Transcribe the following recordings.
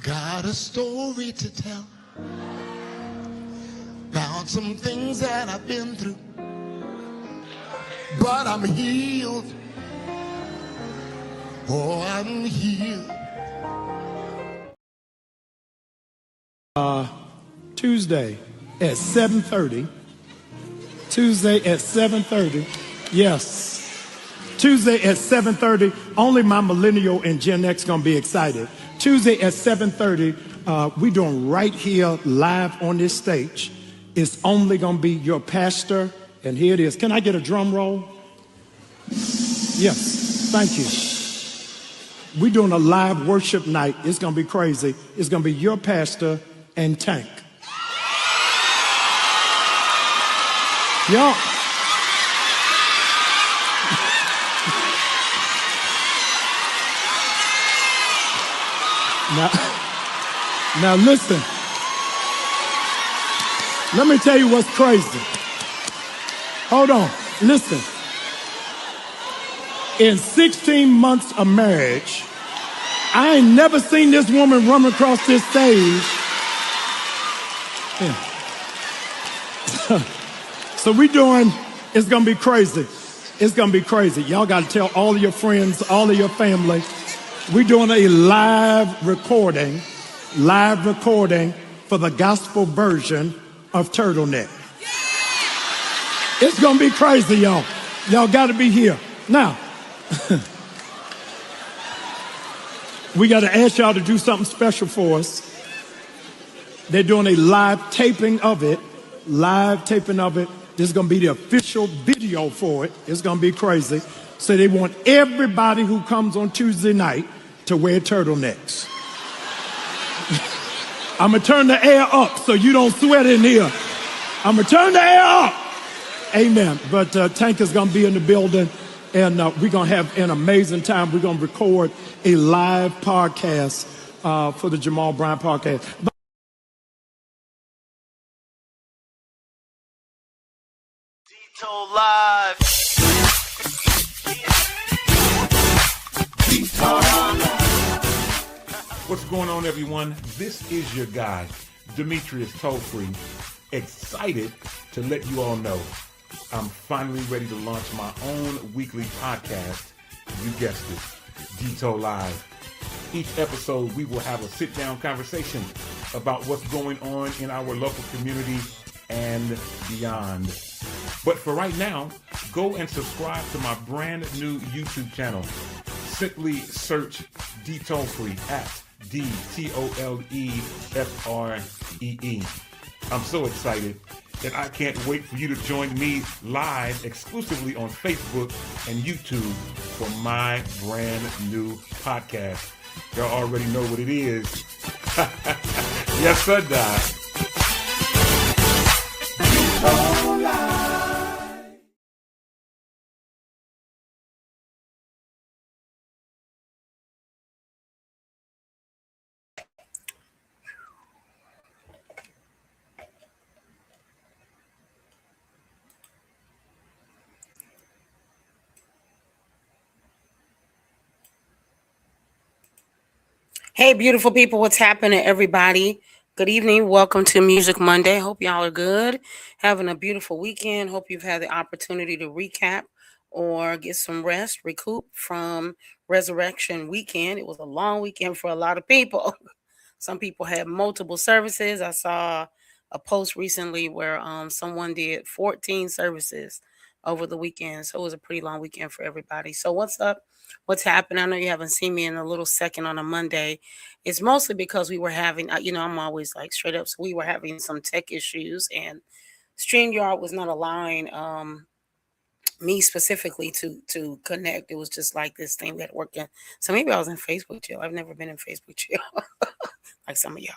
got a story to tell about some things that I've been through, but I'm healed. Oh, I'm healed. Tuesday at 7:30. Tuesday at 7:30. Yes. Tuesday at 7:30. Only my millennial and Gen X gonna be excited. Tuesday at 7:30. We doing right here live on this stage. It's only gonna be your pastor, and here it is. Can I get a drum roll? Yes. Thank you. We're doing a live worship night. It's gonna be crazy. It's gonna be your pastor and Tank. Y'all. Now listen. Let me tell you what's crazy. Hold on. Listen. In 16 months of marriage, I ain't never seen this woman run across this stage. Yeah. So we doing, it's gonna be crazy. It's gonna be crazy. Y'all gotta tell all of your friends, all of your family. We're doing a live recording for the gospel version of Turtleneck. It's gonna be crazy, y'all. Y'all gotta be here. Now, we gotta ask y'all to do something special for us. They're doing a live taping of it. This is going to be the official video for it. It's going to be crazy. So they want everybody who comes on Tuesday night to wear turtlenecks. I'm going to turn the air up so you don't sweat in here. I'm going to turn the air up. Amen. But Tank is going to be in the building, and we're going to have an amazing time. We're going to record a live podcast for the Jamal Bryant podcast. Live. What's going on, everyone? This is your guy, Demetrius Tollfree, excited to let you all know I'm finally ready to launch my own weekly podcast. You guessed it, Dito Live. Each episode, we will have a sit-down conversation about what's going on in our local community and beyond. But for right now, go and subscribe to my brand new YouTube channel. Simply search D Tollfree at DTOLEFREE. I'm so excited that I can't wait for you to join me live exclusively on Facebook and YouTube for my brand new podcast. Y'all already know what it is. Yes, sir, Dad. Hey, beautiful people. What's happening, everybody? Good evening. Welcome to Music Monday. Hope y'all are good. Having a beautiful weekend. Hope you've had the opportunity to recap or get some rest, recoup from Resurrection Weekend. It was a long weekend for a lot of people. Some people had multiple services. I saw a post recently where someone did 14 services over the weekend. So it was a pretty long weekend for everybody. So what's up? What's happened? I know you haven't seen me in a little second on a Monday. It's mostly because we were having, I'm always like straight up. So we were having some tech issues, and StreamYard was not allowing me specifically to connect. It was just like this thing that worked in. So maybe I was in Facebook jail. I've never been in Facebook jail like some of y'all.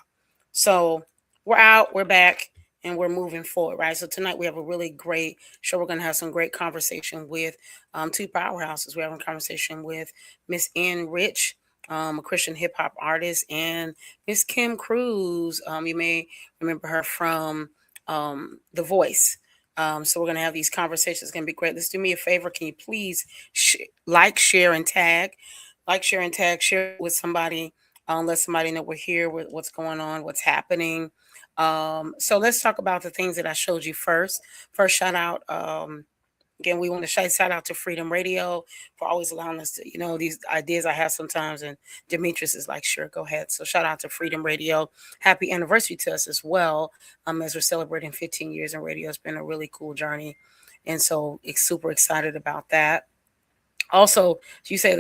So we're out, we're back, and we're moving forward, right? So tonight we have a really great show. We're going to have some great conversation with two powerhouses. We're having a conversation with Miss NRICH, a Christian hip hop artist, and Miss Kim CRUSE. You may remember her from The Voice. So we're going to have these conversations. It's going to be great. Let's do me a favor. Can you please like, share, and tag? Like, share, and tag. Share with somebody let somebody know we're here, what's going on, what's happening. So let's talk about the things that I showed you first. First, shout out. Again, we want to shout out to Freedom Radio for always allowing us to, these ideas I have sometimes. And Demetrius is like, sure, go ahead. So shout out to Freedom Radio. Happy anniversary to us as well. As we're celebrating 15 years in radio. It's been a really cool journey. And so super excited about that. Also, you say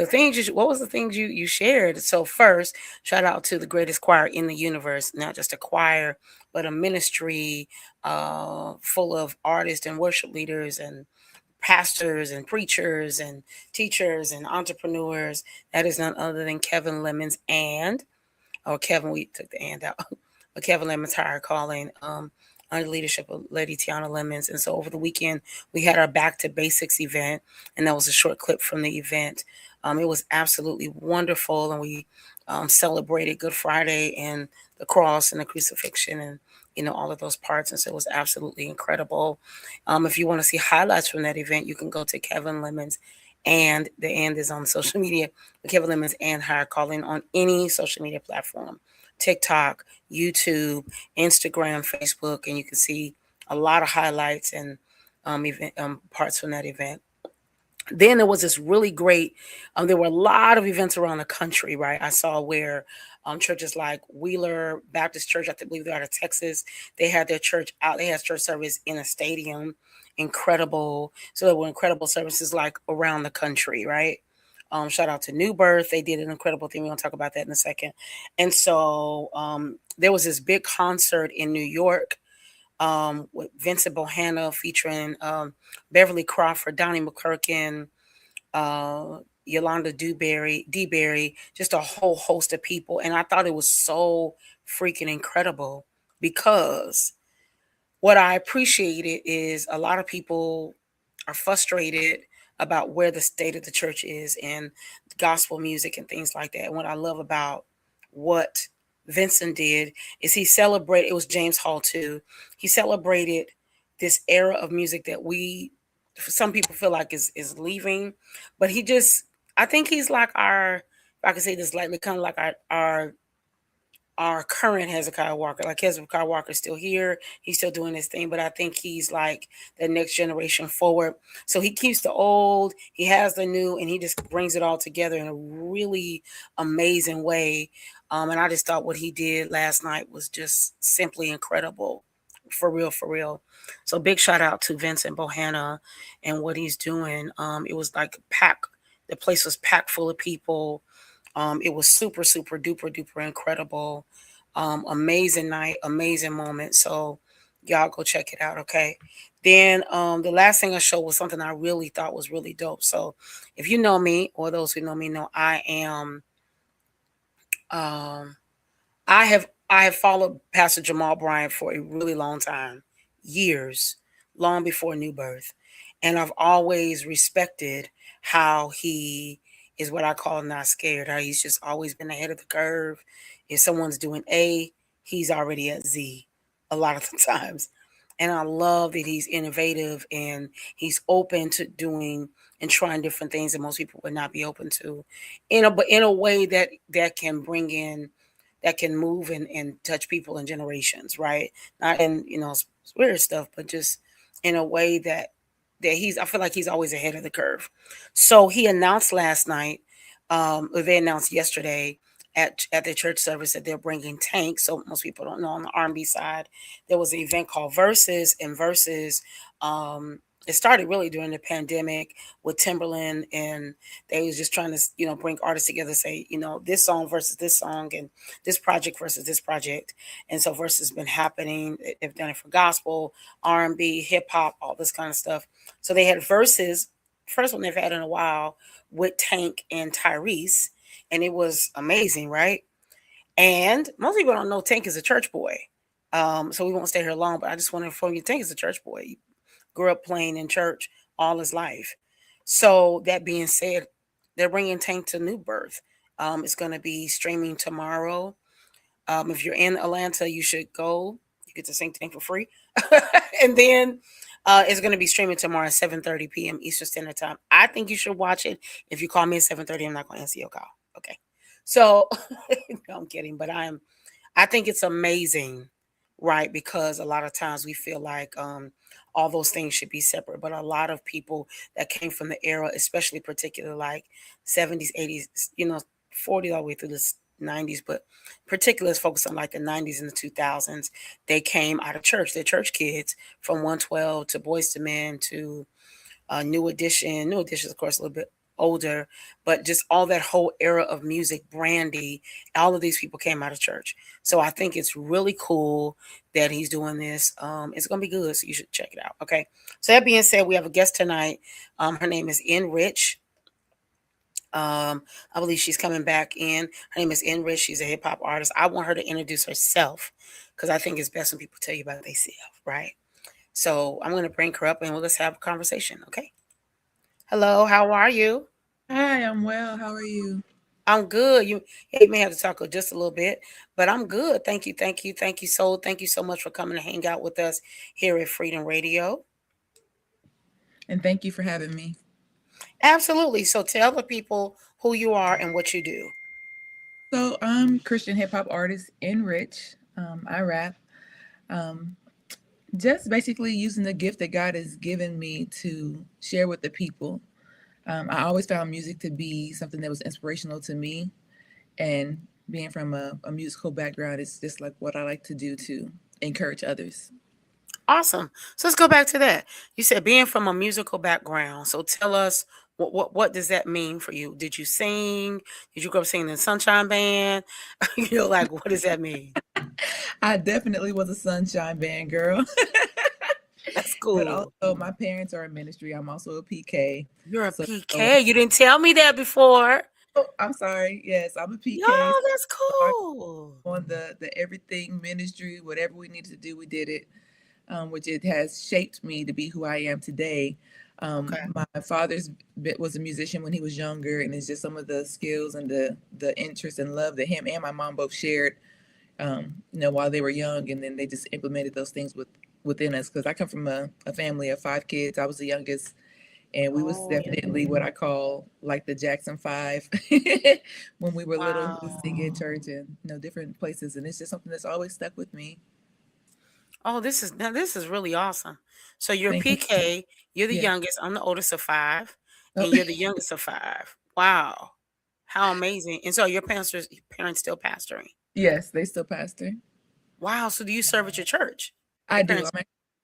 what was the things you shared? So first, shout out to the greatest choir in the universe, not just a choir, but a ministry full of artists and worship leaders and pastors and preachers and teachers and entrepreneurs. That is none other than Kevin Lemons Kevin, we took the and out, but Kevin Lemons Higher Calling, under the leadership of Lady Tiana Lemons. And so over the weekend, we had our Back to Basics event, and that was a short clip from the event. It was absolutely wonderful, and we celebrated Good Friday and the cross and the crucifixion and all of those parts. And so it was absolutely incredible. If you want to see highlights from that event, you can go to Kevin Lemons, and the end is on social media, Kevin Lemons and Higher Calling on any social media platform, TikTok, YouTube, Instagram, Facebook, and you can see a lot of highlights and parts from that event. Then there was this really great, there were a lot of events around the country, right? I saw where churches like Wheeler Baptist Church, I believe they're out of Texas, they had their church out, they had church service in a stadium. Incredible. So there were incredible services like around the country, right? Shout out to New Birth. They did an incredible thing. We're going to talk about that in a second. And so there was this big concert in New York with Vincent Bohanna featuring Beverly Crawford, Donnie McClurkin, Yolanda DeBerry, just a whole host of people. And I thought it was so freaking incredible because what I appreciated is a lot of people are frustrated about where the state of the church is and gospel music and things like that. And what I love about what Vincent did is he celebrated, it was James Hall too, he celebrated this era of music that some people feel like is leaving, but I think he's like if I can say this lightly, kind of like our current Hezekiah Walker. Like Hezekiah Walker's still here. He's still doing his thing, but I think he's like the next generation forward. So he keeps the old, he has the new, and he just brings it all together in a really amazing way. And I just thought what he did last night was just simply incredible. For real, for real. So big shout out to Vincent Bohanna and what he's doing. It was like packed. The place was packed full of people. It was super, super duper duper incredible. Amazing night, amazing moment. So y'all go check it out, okay? Then the last thing I showed was something I really thought was really dope. So if you know me, or those who know me know, I am I have followed Pastor Jamal Bryant for a really long time, years, long before New Birth. And I've always respected how he is what I call not scared. How he's just always been ahead of the curve. If someone's doing A, he's already at Z a lot of the times. And I love that he's innovative and he's open to doing and trying different things that most people would not be open to, but in a way that can bring in, that can move and touch people in generations, right? Not in weird stuff, but just in a way that I feel like he's always ahead of the curve. So he announced last night, or they announced yesterday at the church service that they're bringing tanks. So most people don't know, on the R&B side, there was an event called Versus, and Versus, it started really during the pandemic with Timberland, and they was just trying to, bring artists together, say, this song versus this song and this project versus this project. And so Versus has been happening. They've done it for gospel, R&B, hip hop, all this kind of stuff. So they had Versus, first one they've had in a while, with Tank and Tyrese, and it was amazing, right? And most people don't know Tank is a church boy. So we won't stay here long, but I just want to inform you, Tank is a church boy. He grew up playing in church all his life. So that being said, they're bringing Tank to New Birth. It's going to be streaming tomorrow. If you're in Atlanta, you should go. You get to sing Tank for free. And then it's going to be streaming tomorrow at 7:30 p.m. Eastern Standard Time. I think you should watch it. If you call me at 7:30, I'm not going to answer your call. Okay. So I'm kidding, but I think it's amazing, right? Because a lot of times we feel like all those things should be separate, but a lot of people that came from the era, especially particular like 70s, 80s, 40 all the way through the 90s, but particularly focused on like the 90s and the 2000s, they came out of church. They're church kids from 112 to Boys to Men to New Edition. New Edition is, of course, a little bit older, but just all that whole era of music, Brandy, all of these people came out of church. So I think it's really cool that he's doing this. It's going to be good, so you should check it out. Okay. So that being said, we have a guest tonight. Her name is NRICH. I believe she's coming back in. Her name is NRICH. She's a hip hop artist. I want her to introduce herself because I think it's best when people tell you about themselves, right? So I'm going to bring her up and let's have a conversation. Okay. Hello. How are you? Hi, I'm well. How are you? I'm good. You may have to talk just a little bit, but I'm good. Thank you. Thank you. Thank you so much for coming to hang out with us here at Freedom Radio. And thank you for having me. Absolutely. So tell the people who you are and what you do. So I'm Christian hip hop artist NRICH. I rap. Just basically using the gift that God has given me to share with the people. I always found music to be something that was inspirational to me, and being from a musical background is just like what I like to do to encourage others. Awesome. So let's go back to that. You said being from a musical background. So tell us what does that mean for you? Did you sing? Did you grow up singing in the Sunshine Band? Like, what does that mean? I definitely was a Sunshine Band girl. That's cool. But also, my parents are in ministry. I'm also a PK. You're a PK. You didn't tell me that before. Oh, I'm sorry. Yes, I'm a PK. Oh, that's cool. On the everything ministry, whatever we needed to do, we did it, which it has shaped me to be who I am today. Okay. My father's was a musician when he was younger, and it's just some of the skills and the interest and love that him and my mom both shared, while they were young, and then they just implemented those things within us. Because I come from a family of 5 kids. I was the youngest, and we was definitely what I call like the Jackson 5 when we were little. We sing at church and different places, and it's just something that's always stuck with me. Oh, this is really awesome. So you're PK, you're the youngest. I'm the oldest of 5, and you're the youngest of 5. Wow, how amazing! And so your parents still pastoring? Yes, they still pastor. Wow. So do you serve at your church? I do.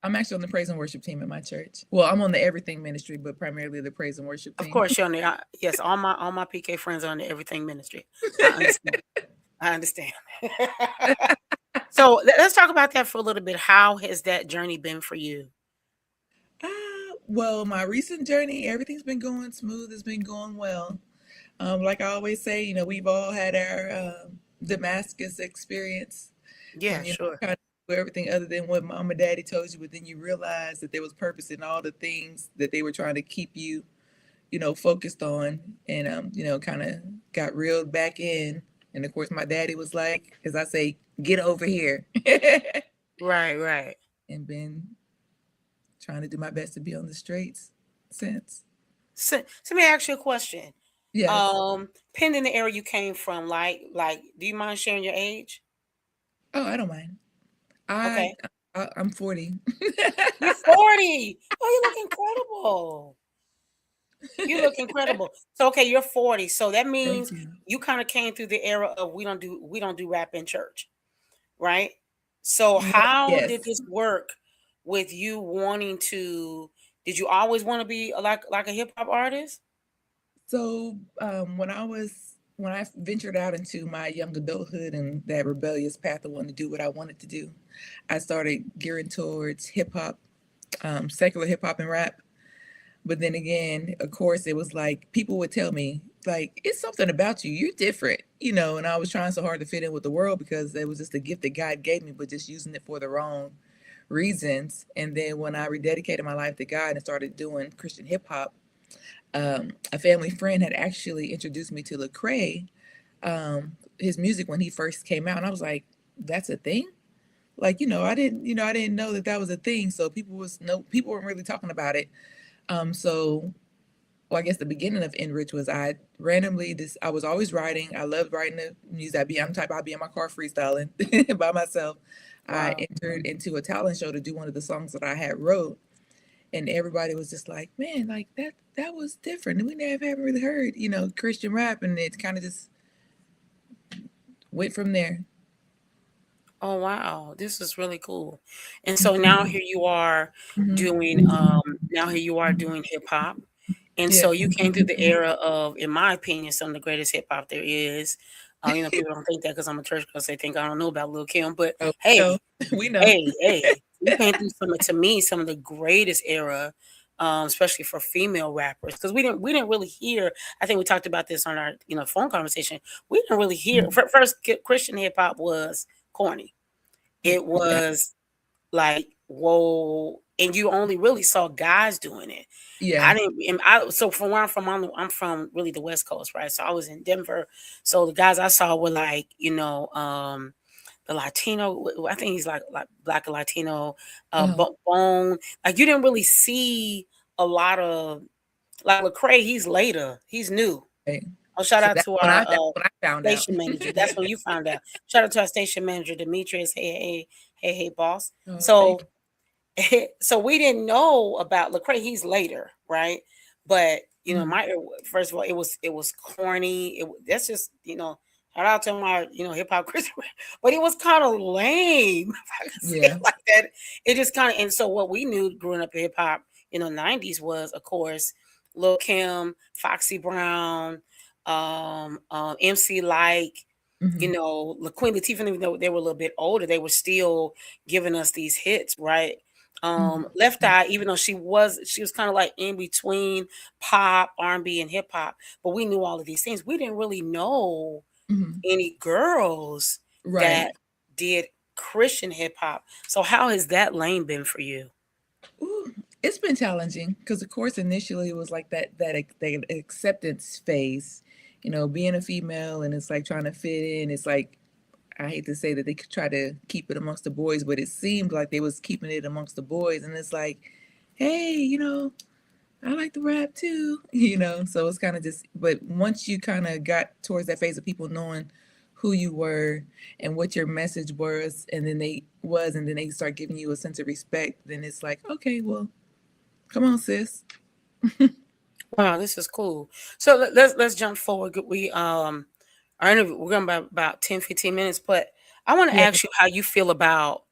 I'm actually on the praise and worship team at my church. Well, I'm on the everything ministry, but primarily the praise and worship team. Of course, you're on the yes. All my PK friends are on the everything ministry. I understand. So let's talk about that for a little bit. How has that journey been for you? Well, my recent journey, everything's been going smooth. It's been going well. Like I always say, we've all had our Damascus experience. Yeah, sure. Kind of do everything other than what mom and daddy told you, but then you realize that there was purpose in all the things that they were trying to keep you, focused on, and kind of got reeled back in. And of course, my daddy was like, as I say, get over here. Right. And been trying to do my best to be on the streets since. So let me ask you a question. Yeah. Pending the era you came from, like, do you mind sharing your age? Oh, I don't mind. Okay. I'm 40. You're 40. Oh, you look incredible. You look incredible. So okay, you're 40. So that means you kind of came through the era of we don't do rap in church, right? So how did this work with you wanting to? Did you always want to be like a hip hop artist? So when I ventured out into my young adulthood and that rebellious path of wanting to do what I wanted to do, I started gearing towards hip hop, secular hip hop and rap. But then again, of course, it was like people would tell me, like, it's something about you. You're different, and I was trying so hard to fit in with the world because it was just a gift that God gave me, but just using it for the wrong reasons. And then when I rededicated my life to God and started doing Christian hip hop, a family friend had actually introduced me to Lecrae, his music when he first came out. And I was like, that's a thing? Like, I didn't know that was a thing. So people weren't really talking about it. So well, I guess the beginning of NRICH was I was always writing. I loved writing the music. I'd be in my car freestyling by myself. I Wow. entered into a talent show to do one of the songs that I had wrote, and everybody was just like, "Man, like that was different. We haven't really heard, Christian rap," and it kind of just went from there. Oh wow, this is really cool. And so now here you are Mhm. doing hip hop. And Yeah. so you came through the era of, in my opinion, some of the greatest hip hop there is. People don't think that because I'm a church girl, so they think I don't know about Lil Kim. But Oh, hey, we know. hey, you came through some of the greatest era, especially for female rappers. Because we didn't really hear. I think we talked about this on our phone conversation. We didn't really hear. First, Christian hip hop was corny. It Yeah. was like, whoa, and you only really saw guys doing it. Yeah. I didn't. So from where I'm from, I'm from really the West Coast, right? So I was in Denver. So the guys I saw were like, the Latino. I think he's like Black and Latino, Uh-huh. Bone. Like you didn't really see a lot of like Lecrae. He's later. He's new. Right. Oh, shout So out that's to when our I found out. station manager. That's when you found out. Shout out to our station manager, Demetrius. Hey, boss. Oh, So thank so we didn't know about Lecrae. He's later, right? But you. first of all, it was corny. That's just shout out to my hip hop Chris, but it was kind of lame. If I can say Yeah. it like that. It just kind of, and so what we knew growing up in hip hop, 90s was of course Lil Kim, Foxy Brown, MC Like. Mhm. Queen Latifah, even though they were a little bit older, they were still giving us these hits, right? Mhm. Left Eye, even though she was kind of like in between pop, R&B, and hip hop, but we knew all of these things. We didn't really know Mhm. any girls Right. that did Christian hip hop. So how has that lane been for you? Ooh, it's been challenging because, of course, initially it was like that acceptance phase, being a female, and it's like trying to fit in. It's like I hate to say that they could try to keep it amongst the boys, but it seemed like they was keeping it amongst the boys, and it's like, hey, I like to rap too, So it's kind of just, but once you kind of got towards that phase of people knowing who you were and what your message was, and then they start giving you a sense of respect, then it's like, okay, well, come on, sis. Wow, this is cool. So let's jump forward. Our interview, we're going about 10, 15 minutes, but I want to Yeah. ask you how you feel about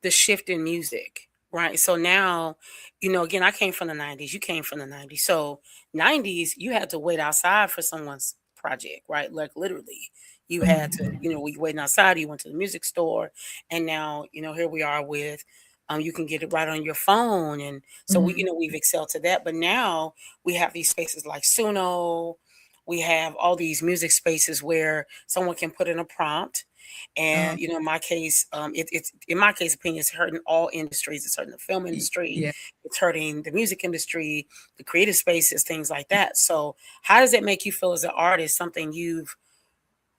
the shift in music, right? So now, again, I came from the 90s, you came from the 90s. So 90s, you had to wait outside for someone's project, right? Like literally, you had to, Mhm. we waiting outside, you went to the music store, and now, here we are with, you can get it right on your phone. And so Mhm. we've excelled to that. But now we have these spaces like Suno, we have all these music spaces where someone can put in a prompt. Uh-huh. And in my case, it's in my case opinion, it's hurting all industries. It's hurting the film industry, Yeah. it's hurting the music industry, the creative spaces, things like that. So how does it make you feel as an artist? Something you've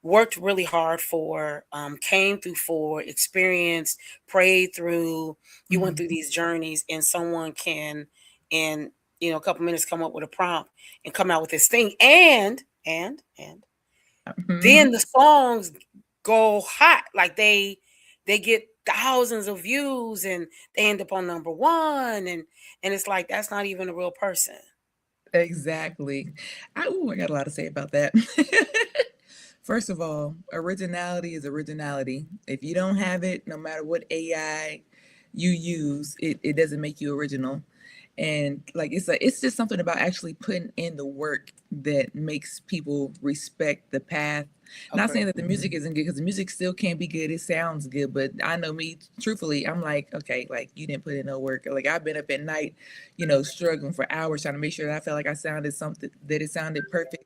worked really hard for, came through for, experienced, prayed through, you went Mhm. through these journeys, and someone can in a couple minutes come up with a prompt and come out with this thing, and then Mhm. the songs go hot. Like they get thousands of views and they end up on number one, and it's like that's not even a real person. Exactly. I got a lot to say about that. First of all, originality is originality. If you don't have it, no matter what AI you use, it doesn't make you original. And like it's just something about actually putting in the work that makes people respect the path. Not saying Okay. that the music isn't good, because the music still can be good. It sounds good, but I know me, truthfully, I'm like, okay, like you didn't put in no work. Like I've been up at night, struggling for hours trying to make sure that I felt like I sounded something, that it sounded perfect.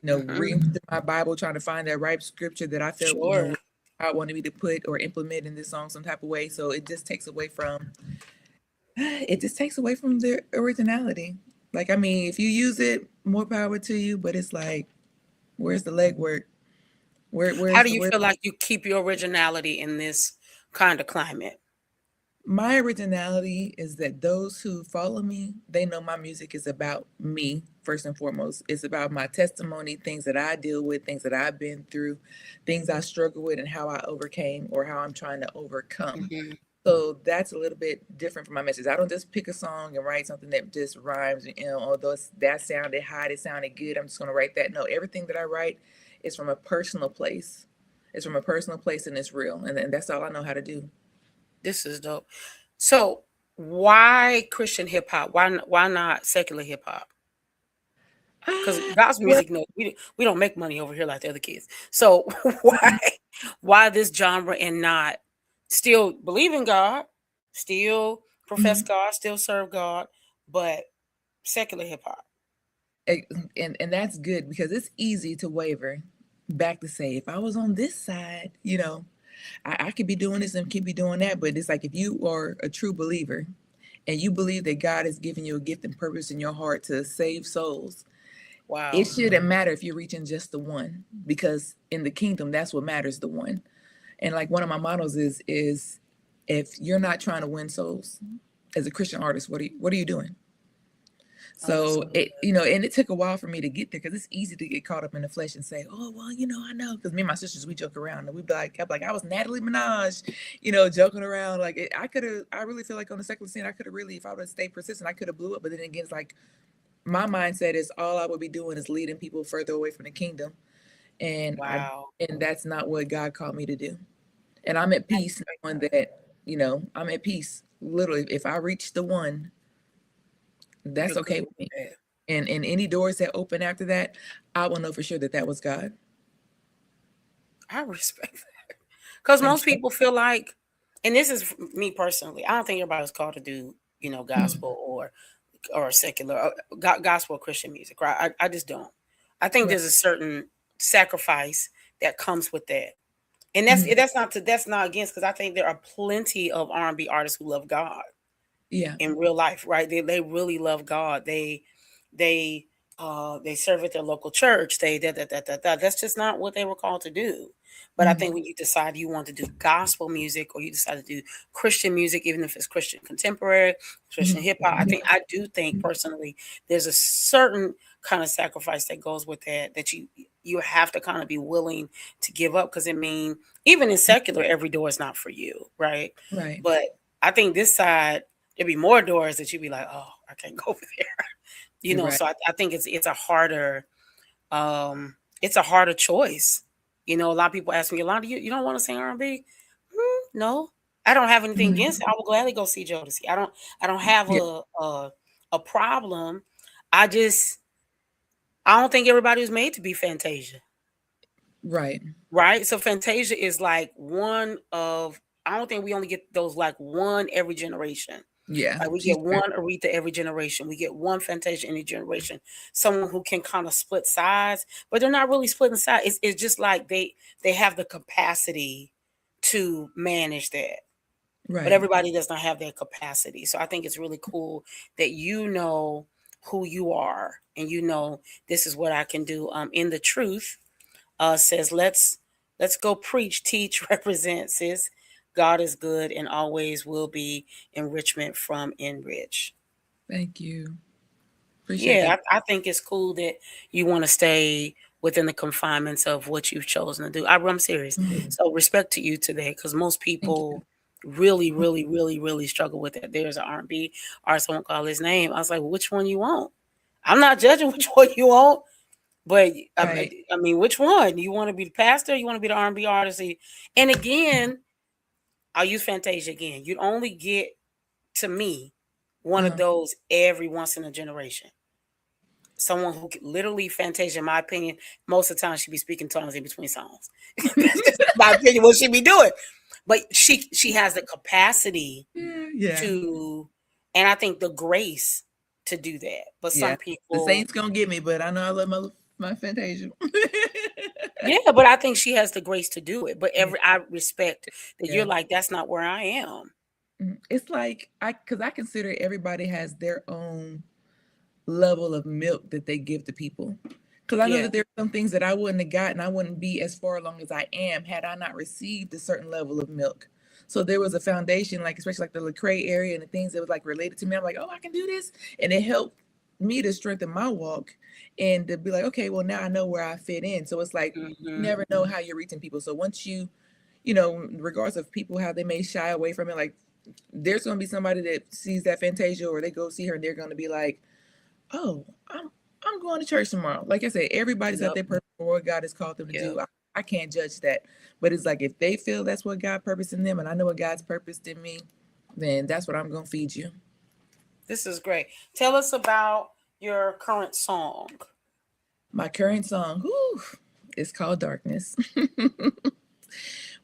Reading Hmm. through my Bible, trying to find that right scripture that I felt, Sure. God wanted me to put or implement in this song some type of way. So it just takes away from their originality. Like, I mean, if you use it, more power to you. But it's like, where's the legwork? How Where's do the you where? feel like you keep your originality in this kind of climate? My originality is that those who follow me, they know my music is about me first and foremost. It's about my testimony, things that I deal with, things that I've been through, things I struggle with, and how I overcame or how I'm trying to overcome. Mm-hmm. So that's a little bit different from my message. I don't just pick a song and write something that just rhymes. Although that sounded hot, it sounded good, I'm just going to write that. No, everything that I write is from a personal place. It's from a personal place and it's real. And that's all I know how to do. This is dope. So why Christian hip hop? Why not secular hip hop? Because gospel music, no, we don't make money over here like the other kids. So why this genre and not still believe in God, still profess God, still serve God, but secular hip hop? And that's good because it's easy to waver back to say, if I was on this side, I could be doing this and could be doing that. But it's like, if you are a true believer and you believe that God has given you a gift and purpose in your heart to save souls, wow, it shouldn't matter if you're reaching just the one, because in the kingdom, that's what matters, the one. And like one of my mottos is if you're not trying to win souls as a Christian artist, what are you doing? So and it took a while for me to get there, because it's easy to get caught up in the flesh and say, oh, well, I know, because me and my sisters, we joke around and we'd be like, I was Natalie Minaj, joking around. Like I really feel like on the secular scene, I could have really, if I would have stayed persistent, I could have blew up. But then again, it's like my mindset is all I would be doing is leading people further away from the kingdom. And wow. And that's not what God called me to do. And I'm at peace knowing that, I'm at peace. Literally, if I reach the one, that's okay with me. And any doors that open after that, I will know for sure that was God. I respect that. Because most people feel like, and this is me personally, I don't think everybody's called to do, gospel or secular gospel or Christian music, right? I just don't. I think there's a certain sacrifice that comes with that. And that's not against, because I think there are plenty of R&B artists who love God. Yeah. In real life, right? They really love God. They serve at their local church. That's just not what they were called to do. But I think when you decide you want to do gospel music, or you decide to do Christian music, even if it's Christian contemporary, Christian hip hop, I do think personally there's a certain kind of sacrifice that goes with that you have to kind of be willing to give up, because even in secular, every door is not for you, right? Right. But I think this side, there'd be more doors that you'd be like, oh, I can't go over there. Right. So I think it's a harder choice. A lot of people ask me, Yolanda, you don't want to sing R&B? No, I don't have anything against it. I will gladly go see Jodeci. I don't have a problem. I don't think everybody was made to be Fantasia. Right. Right. So Fantasia is like I don't think we only get those like one every generation. Yeah. Like we get one Aretha every generation. We get one Fantasia every generation. Someone who can kind of split sides, but they're not really splitting sides. It's just like they have the capacity to manage that. Right. But everybody does not have that capacity. So I think it's really cool that you know who you are, and this is what I can do. In the truth, says let's go preach, teach, represent, sis. God is good and always will be. Enrichment from NRICH. Thank you. Appreciate that. I think it's cool that you want to stay within the confinements of what you've chosen to do. I'm serious. So respect to you today, because most people really, really, really, really struggle with it. There's an R&B artist, I won't call his name. I was like, well, which one you want? I'm not judging which one you want, but I mean, which one? You want to be the pastor? You want to be the R&B artist? And again, I'll use Fantasia again. You'd only get, to me, one of those every once in a generation. Someone who literally, Fantasia, in my opinion, most of the time she be speaking tongues in between songs. That's just my opinion, what she be doing. But she has the capacity to, and I think the grace to do that. But some people, the saints gonna get me, but I know I love my Fantasia. Yeah, but I think she has the grace to do it. But I respect that you're like, that's not where I am. It's like because I consider everybody has their own level of milk that they give to people. Because I know that there are some things that I wouldn't have gotten. I wouldn't be as far along as I am had I not received a certain level of milk. So there was a foundation, like especially like the Lecrae area and the things that was like related to me. I'm like, oh, I can do this, and it helped me to strengthen my walk and to be like, okay, well now I know where I fit in. So it's like you never know how you're reaching people. So once you know, regardless of people how they may shy away from it, like there's gonna be somebody that sees that Fantasia or they go see her and they're gonna be like, oh, I'm going to church tomorrow. Like I said, everybody's got their purpose for what God has called them to do. I can't judge that. But it's like if they feel that's what God purposed in them and I know what God's purposed in me, then that's what I'm gonna feed you. This is great. Tell us about your current song. My current song, it's called Darkness,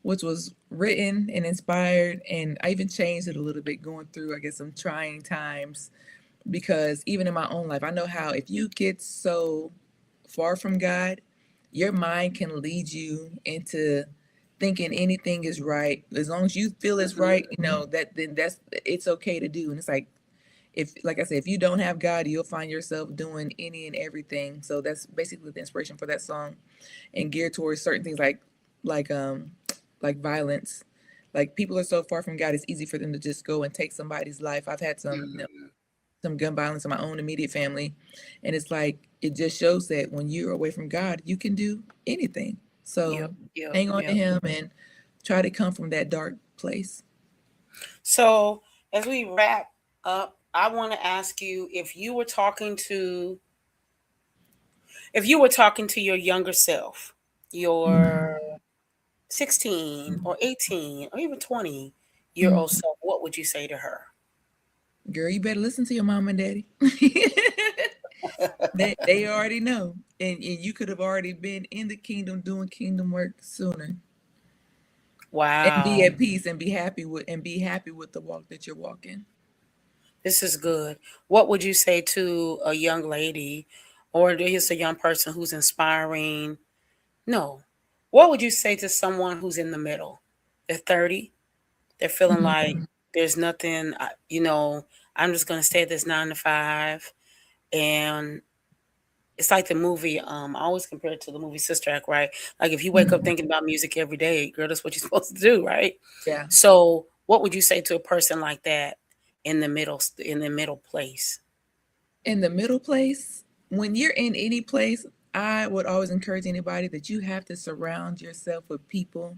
which was written and inspired, and I even changed it a little bit going through, I guess, some trying times, because even in my own life, I know how if you get so far from God, your mind can lead you into thinking anything is right. As long as you feel it's right, you know, then it's okay to do. And it's like, like I said, if you don't have God, you'll find yourself doing any and everything. So that's basically the inspiration for that song, and geared towards certain things like violence. Like people are so far from God, it's easy for them to just go and take somebody's life. I've had some gun violence in my own immediate family, and it's like it just shows that when you're away from God, you can do anything. So hang on to Him and try to come from that dark place. So as we wrap up, I want to ask you, if you were talking to your younger self, your 16 or 18 or even 20-year-old self, what would you say to her? Girl, you better listen to your mom and daddy. They already know. And you could have already been in the kingdom doing kingdom work sooner. Wow. And be at peace and be happy with the walk that you're walking. This is good. What would you say to a young lady or just a young person who's inspiring? No. What would you say to someone who's in the middle? They're 30. They're feeling like there's nothing, I'm just going to stay at this 9 to 5. And it's like the movie, I always compare it to the movie Sister Act, right? Like if you wake up thinking about music every day, girl, that's what you're supposed to do, right? Yeah. So what would you say to a person like that in the middle place? In the middle place, when you're in any place, I would always encourage anybody that you have to surround yourself with people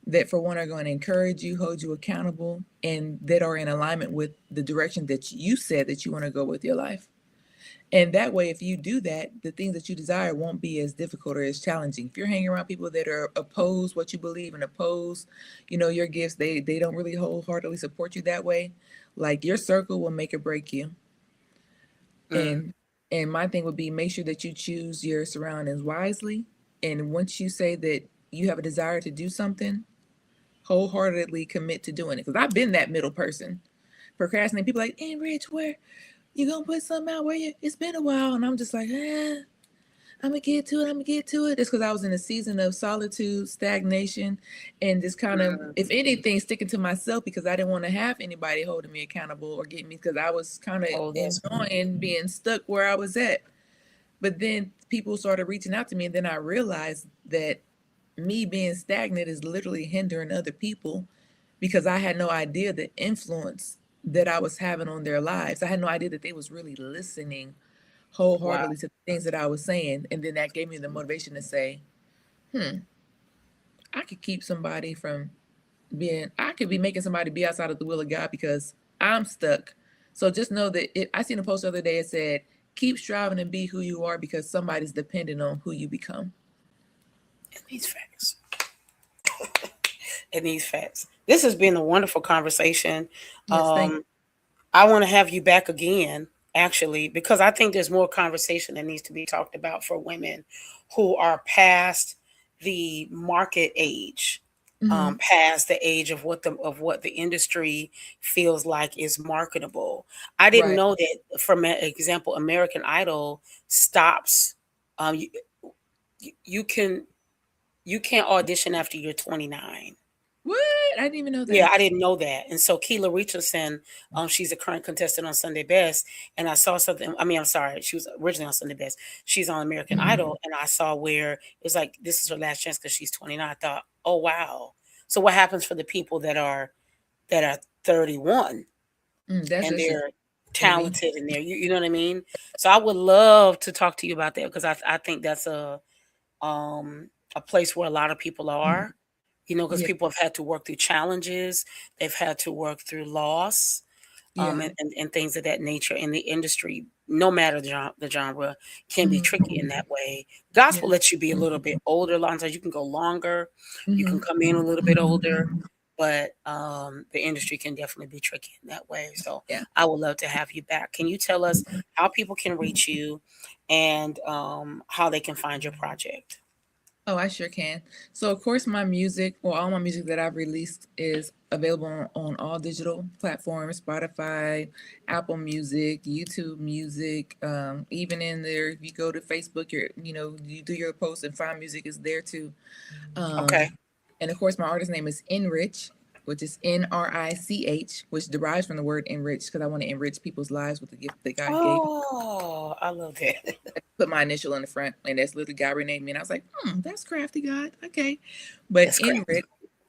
that, for one, are going to encourage you, hold you accountable, and that are in alignment with the direction that you said that you want to go with your life. And that way, if you do that, the things that you desire won't be as difficult or as challenging. If you're hanging around people that are oppose what you believe and oppose, your gifts, they don't really wholeheartedly support you that way. Like your circle will make or break you. And my thing would be, make sure that you choose your surroundings wisely. And once you say that you have a desire to do something, wholeheartedly commit to doing it. Because I've been that middle person, procrastinating. People like, NRICH, where you gonna put something out? It's been a while, and I'm just like, I'm gonna get to it. It's because I was in a season of solitude, stagnation, and just kind of, if anything, sticking to myself, because I didn't want to have anybody holding me accountable or getting me, because I was kind of enjoying being stuck where I was at. But then people started reaching out to me, and then I realized that me being stagnant is literally hindering other people, because I had no idea the influence that I was having on their lives. I had no idea that they was really listening wholeheartedly to the things that I was saying. And then that gave me the motivation to say, I could keep somebody from I could be making somebody be outside of the will of God because I'm stuck. So just know that I seen a post the other day, it said, keep striving and be who you are, because somebody's dependent on who you become. And these facts. And these facts. This has been a wonderful conversation. Yes, I want to have you back again, actually, because I think there's more conversation that needs to be talked about for women who are past the market age, past the age of what the industry feels like is marketable. I didn't know that, for example, American Idol stops. You can't audition after you're 29. What? I didn't even know that. Yeah, I didn't know that. And so Keela Richardson, she's a current contestant on Sunday Best. And I saw something. I mean, I'm sorry. She was originally on Sunday Best. She's on American Idol. And I saw where it's like, this is her last chance because she's 29. I thought, oh, wow. So what happens for the people that are 31 That's and just a they're baby. talented and you know what I mean? So I would love to talk to you about that because I think that's a place where a lot of people are, because Yeah, people have had to work through challenges, they've had to work through loss, yeah. and things of that nature in the industry. No matter the genre, can be tricky in Mm-hmm. that way. Gospel Yeah. lets you be a little bit older. A lot of times you can go longer, you can Mm-hmm. come in a little bit older, but the industry can definitely be tricky in that way. So Yeah. I would love to have you back. Can you tell us how people can reach you and how they can find your project? Oh, I sure can. So, of course, my music, or all my music that I've released, is available on all digital platforms: Spotify, Apple Music, YouTube Music. Even in there, if you go to Facebook, you do your post and find music is there too. Okay. And of course, my artist name is NRICH, which is NRICH, which derives from the word enrich because I want to enrich people's lives with the gift that God gave me. Oh, I love that. Put my initial in the front, and that's literally God renamed me. And I was like, that's crafty, God. Okay. But That's great. NRICH,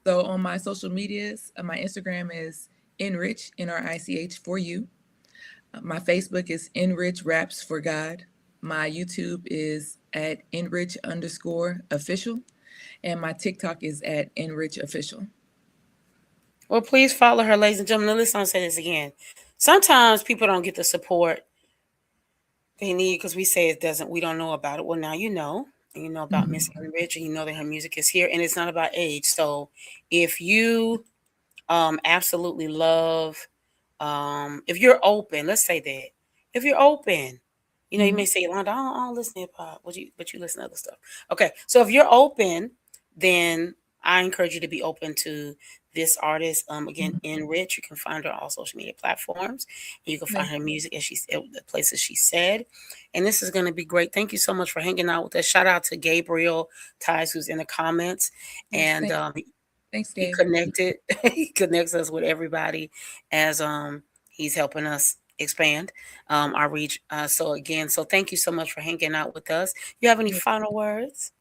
so on my social medias, my Instagram is NRICH, NRICH for you. My Facebook is NRICH Raps for God. My YouTube is at NRICH_official. And my TikTok is at NRICH official. Well, please follow her, ladies and gentlemen. Listen, I'll say this again. Sometimes people don't get the support they need because we say it doesn't. We don't know about it. Well, now you know. And you know about Miss Enrich, and you know that her music is here, and it's not about age. So, if you absolutely love, if you're open, let's say that, if you're open, you may say, Yolanda, I don't listen to hip hop, but you listen to other stuff. Okay, so if you're open, then I encourage you to be open to this artist. Again, Enrich. You can find her on all social media platforms. You can find her music as the places she said. And this is going to be great. Thank you so much for hanging out with us. Shout out to Gabriel Ties, who's in the comments, Yes, and thanks, he Gabe. connected. He connects us with everybody as he's helping us expand our reach. So thank you so much for hanging out with us. You have any final words?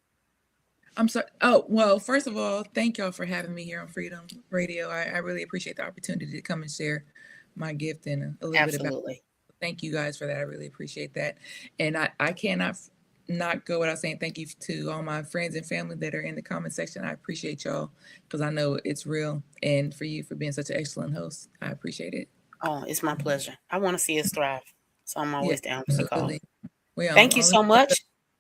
I'm sorry. Oh, well, first of all, thank y'all for having me here on Freedom Radio. I really appreciate the opportunity to come and share my gift and a little bit about. Absolutely. Thank you guys for that. I really appreciate that. And I cannot not go without saying thank you to all my friends and family that are in the comment section. I appreciate y'all because I know it's real. And for you for being such an excellent host, I appreciate it. Oh, it's my pleasure. I want to see us thrive. So I'm Yeah, always down for the call. absolutely. Well, Thank you so much.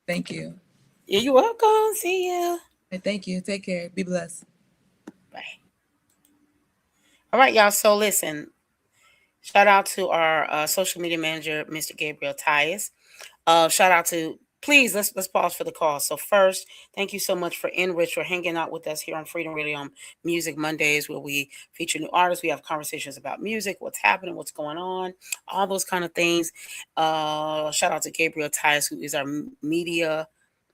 thank you. Yeah, you're welcome. See you. Thank you. Take care. Be blessed. Bye. All right, y'all. So listen, shout out to our social media manager, Mr. Gabriel Tyus. Shout out to, please, let's pause for the call. So first, thank you so much for Enrich for hanging out with us here on Freedom Radio on Music Mondays, where we feature new artists. We have conversations about music, what's happening, what's going on, all those kind of things. Shout out to Gabriel Tyus, who is our media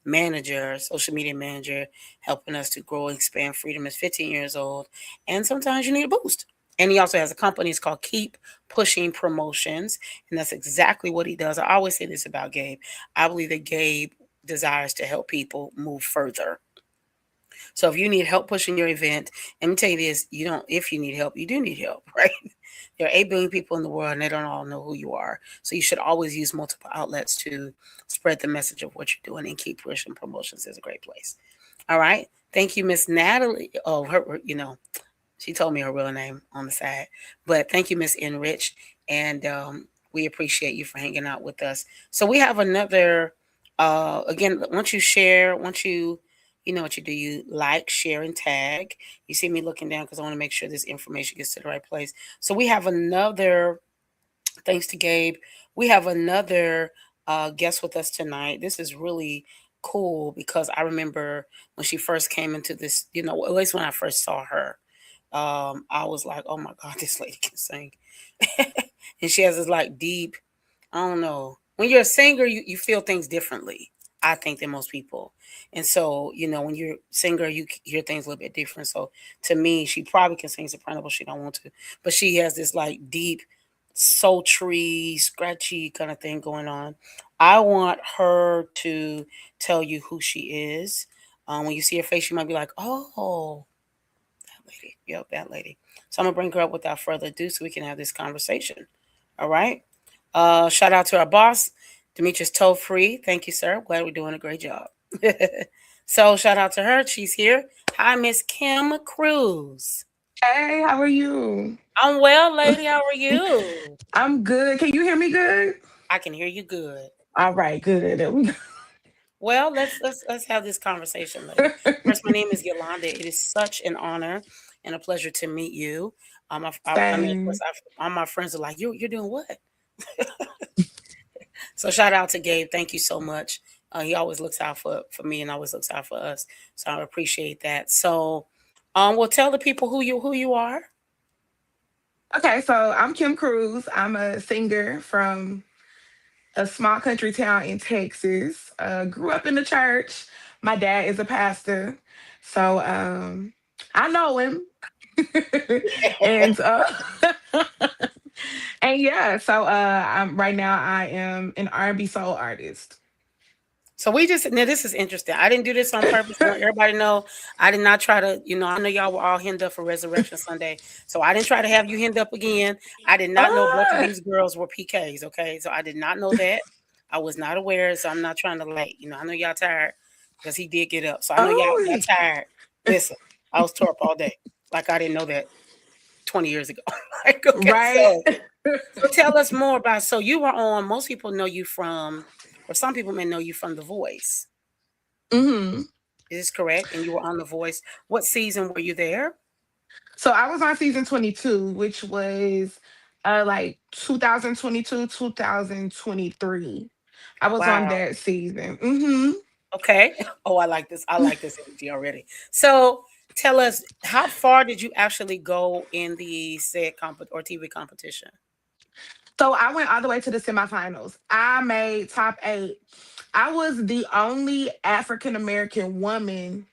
manager, social media manager, helping us to grow and expand. Freedom is 15 years old, and sometimes you need a boost. And he also has a company. It's called Keep Pushing Promotions, and that's exactly what he does. I always say this about Gabe. I believe that Gabe desires to help people move further. So if you need help pushing your event, let me tell you this: you don't. If you need help, you do need help, right? There are 8 billion people in the world, and they don't all know who you are. So you should always use multiple outlets to spread the message of what you're doing. And Keep Pushing Promotions is a great place. All right. Thank you, Miss Natalie. Oh, she told me her real name on the side. But thank you, Miss Enrich. And we appreciate you for hanging out with us. So we have another, again, once you know what you do, you like, share, and tag. You see me looking down because I want to make sure this information gets to the right place. So we have another, thanks to Gabe, we have another guest with us tonight. This is really cool because I remember when she first came into this, at least when I first saw her, I was like, oh my God, this lady can sing. And she has this like deep, I don't know. When you're a singer, you feel things differently, I think, than most people. And so, when you're a singer, you hear things a little bit different. So to me, she probably can sing soprano, but she don't want to. But she has this like deep, sultry, scratchy kind of thing going on. I want her to tell you who she is. When you see her face, you might be like, oh, lady. Yep, that lady. So I'm gonna bring her up without further ado so we can have this conversation. All right. Shout out to our boss, Demetrius Toll Free. Thank you, sir. Glad we're doing a great job. So shout out to her. She's here. Hi, Miss Kim CRUSE. Hey, how are you? I'm well, lady. How are you? I'm good. Can you hear me good? I can hear you good. All right, good. There we go. Well, let's have this conversation, lady. First, my name is Yolanda. It is such an honor and a pleasure to meet you. I mean, of course, all my friends are like, you're doing what? So shout out to Gabe. Thank you so much. He always looks out for me and always looks out for us. So I appreciate that. So, well, tell the people who you are. Okay, so I'm Kim CRUSE. I'm a singer from a small country town in Texas. Grew up in the church. My dad is a pastor, so I know him. and and yeah, so I'm right now I am an R&B soul artist. So now this is interesting. I didn't do this on purpose. I want everybody to know I did not try to, I know y'all were all hemmed up for Resurrection Sunday. So I didn't try to have you hemmed up again. I did not know both of these girls were PKs. Okay. So I did not know that. I was not aware. So I'm not trying to I know y'all tired because he did get up. So I know y'all tired. Listen, I was tore up all day. Like I didn't know that 20 years ago. Okay, right. So tell us more about, so you were on, most people know you from, or some people may know you from The Voice. Mm-hmm. Is this correct? And you were on The Voice. What season were you there? So I was on season 22, which was like 2022, 2023. I was on that season. Mm-hmm. Okay. Oh, I like this. I like this energy already. So tell us, how far did you actually go in the said or TV competition? So I went all the way to the semifinals. I made top 8. I was the only African-American woman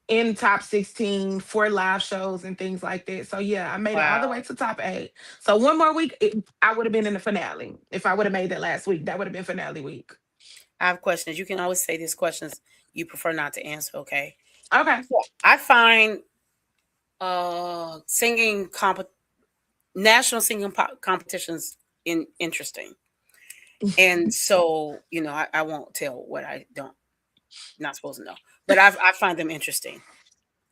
in top 16 for live shows and things like that. So yeah, I made it all the way to top 8. So one more week, I would have been in the finale. If I would have made that last week, that would have been finale week. I have questions. You can always say these questions you prefer not to answer, okay? Okay. So I find national singing competitions interesting. And so, I won't tell what I not supposed to know, but I find them interesting.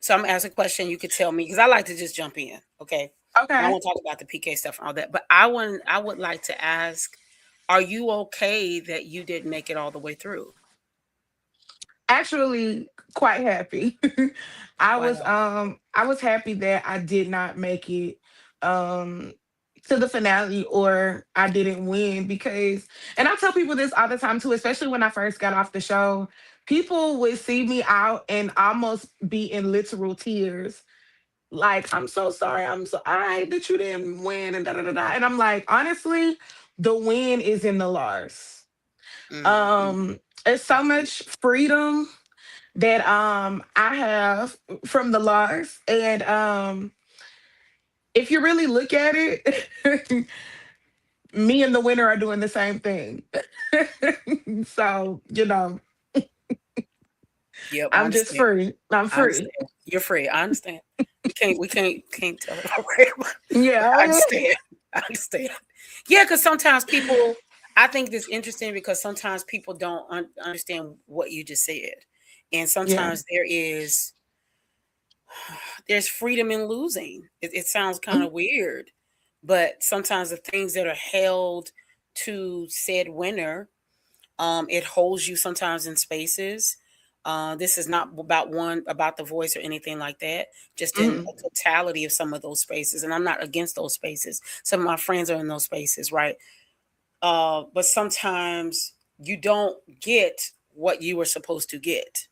So I'm asking a question. You could tell me, because I like to just jump in. Okay. Okay. I won't talk about the PK stuff and all that, but I would like to ask, are you okay that you didn't make it all the way through? Actually, quite happy. I was happy that I did not make it to the finale, or I didn't win, because, and I tell people this all the time too, especially when I first got off the show, people would see me out and almost be in literal tears. Like, I'm so sorry. I that you didn't win and da da da da. And I'm like, honestly, the win is in the loss. Mm-hmm. It's so much freedom that I have from the loss. And if you really look at it, me and the winner are doing the same thing. So, Yep, I'm just free. I'm free. You're free. I understand. We can't tell it. Yeah. I understand. Yeah, because sometimes people, I think it's interesting because sometimes people don't understand what you just said. And sometimes there's freedom in losing. It sounds kind of weird, but sometimes the things that are held to said winner, it holds you sometimes in spaces. This is not about The Voice or anything like that, just in a totality of some of those spaces. And I'm not against those spaces. Some of my friends are in those spaces, right? But sometimes you don't get what you were supposed to get.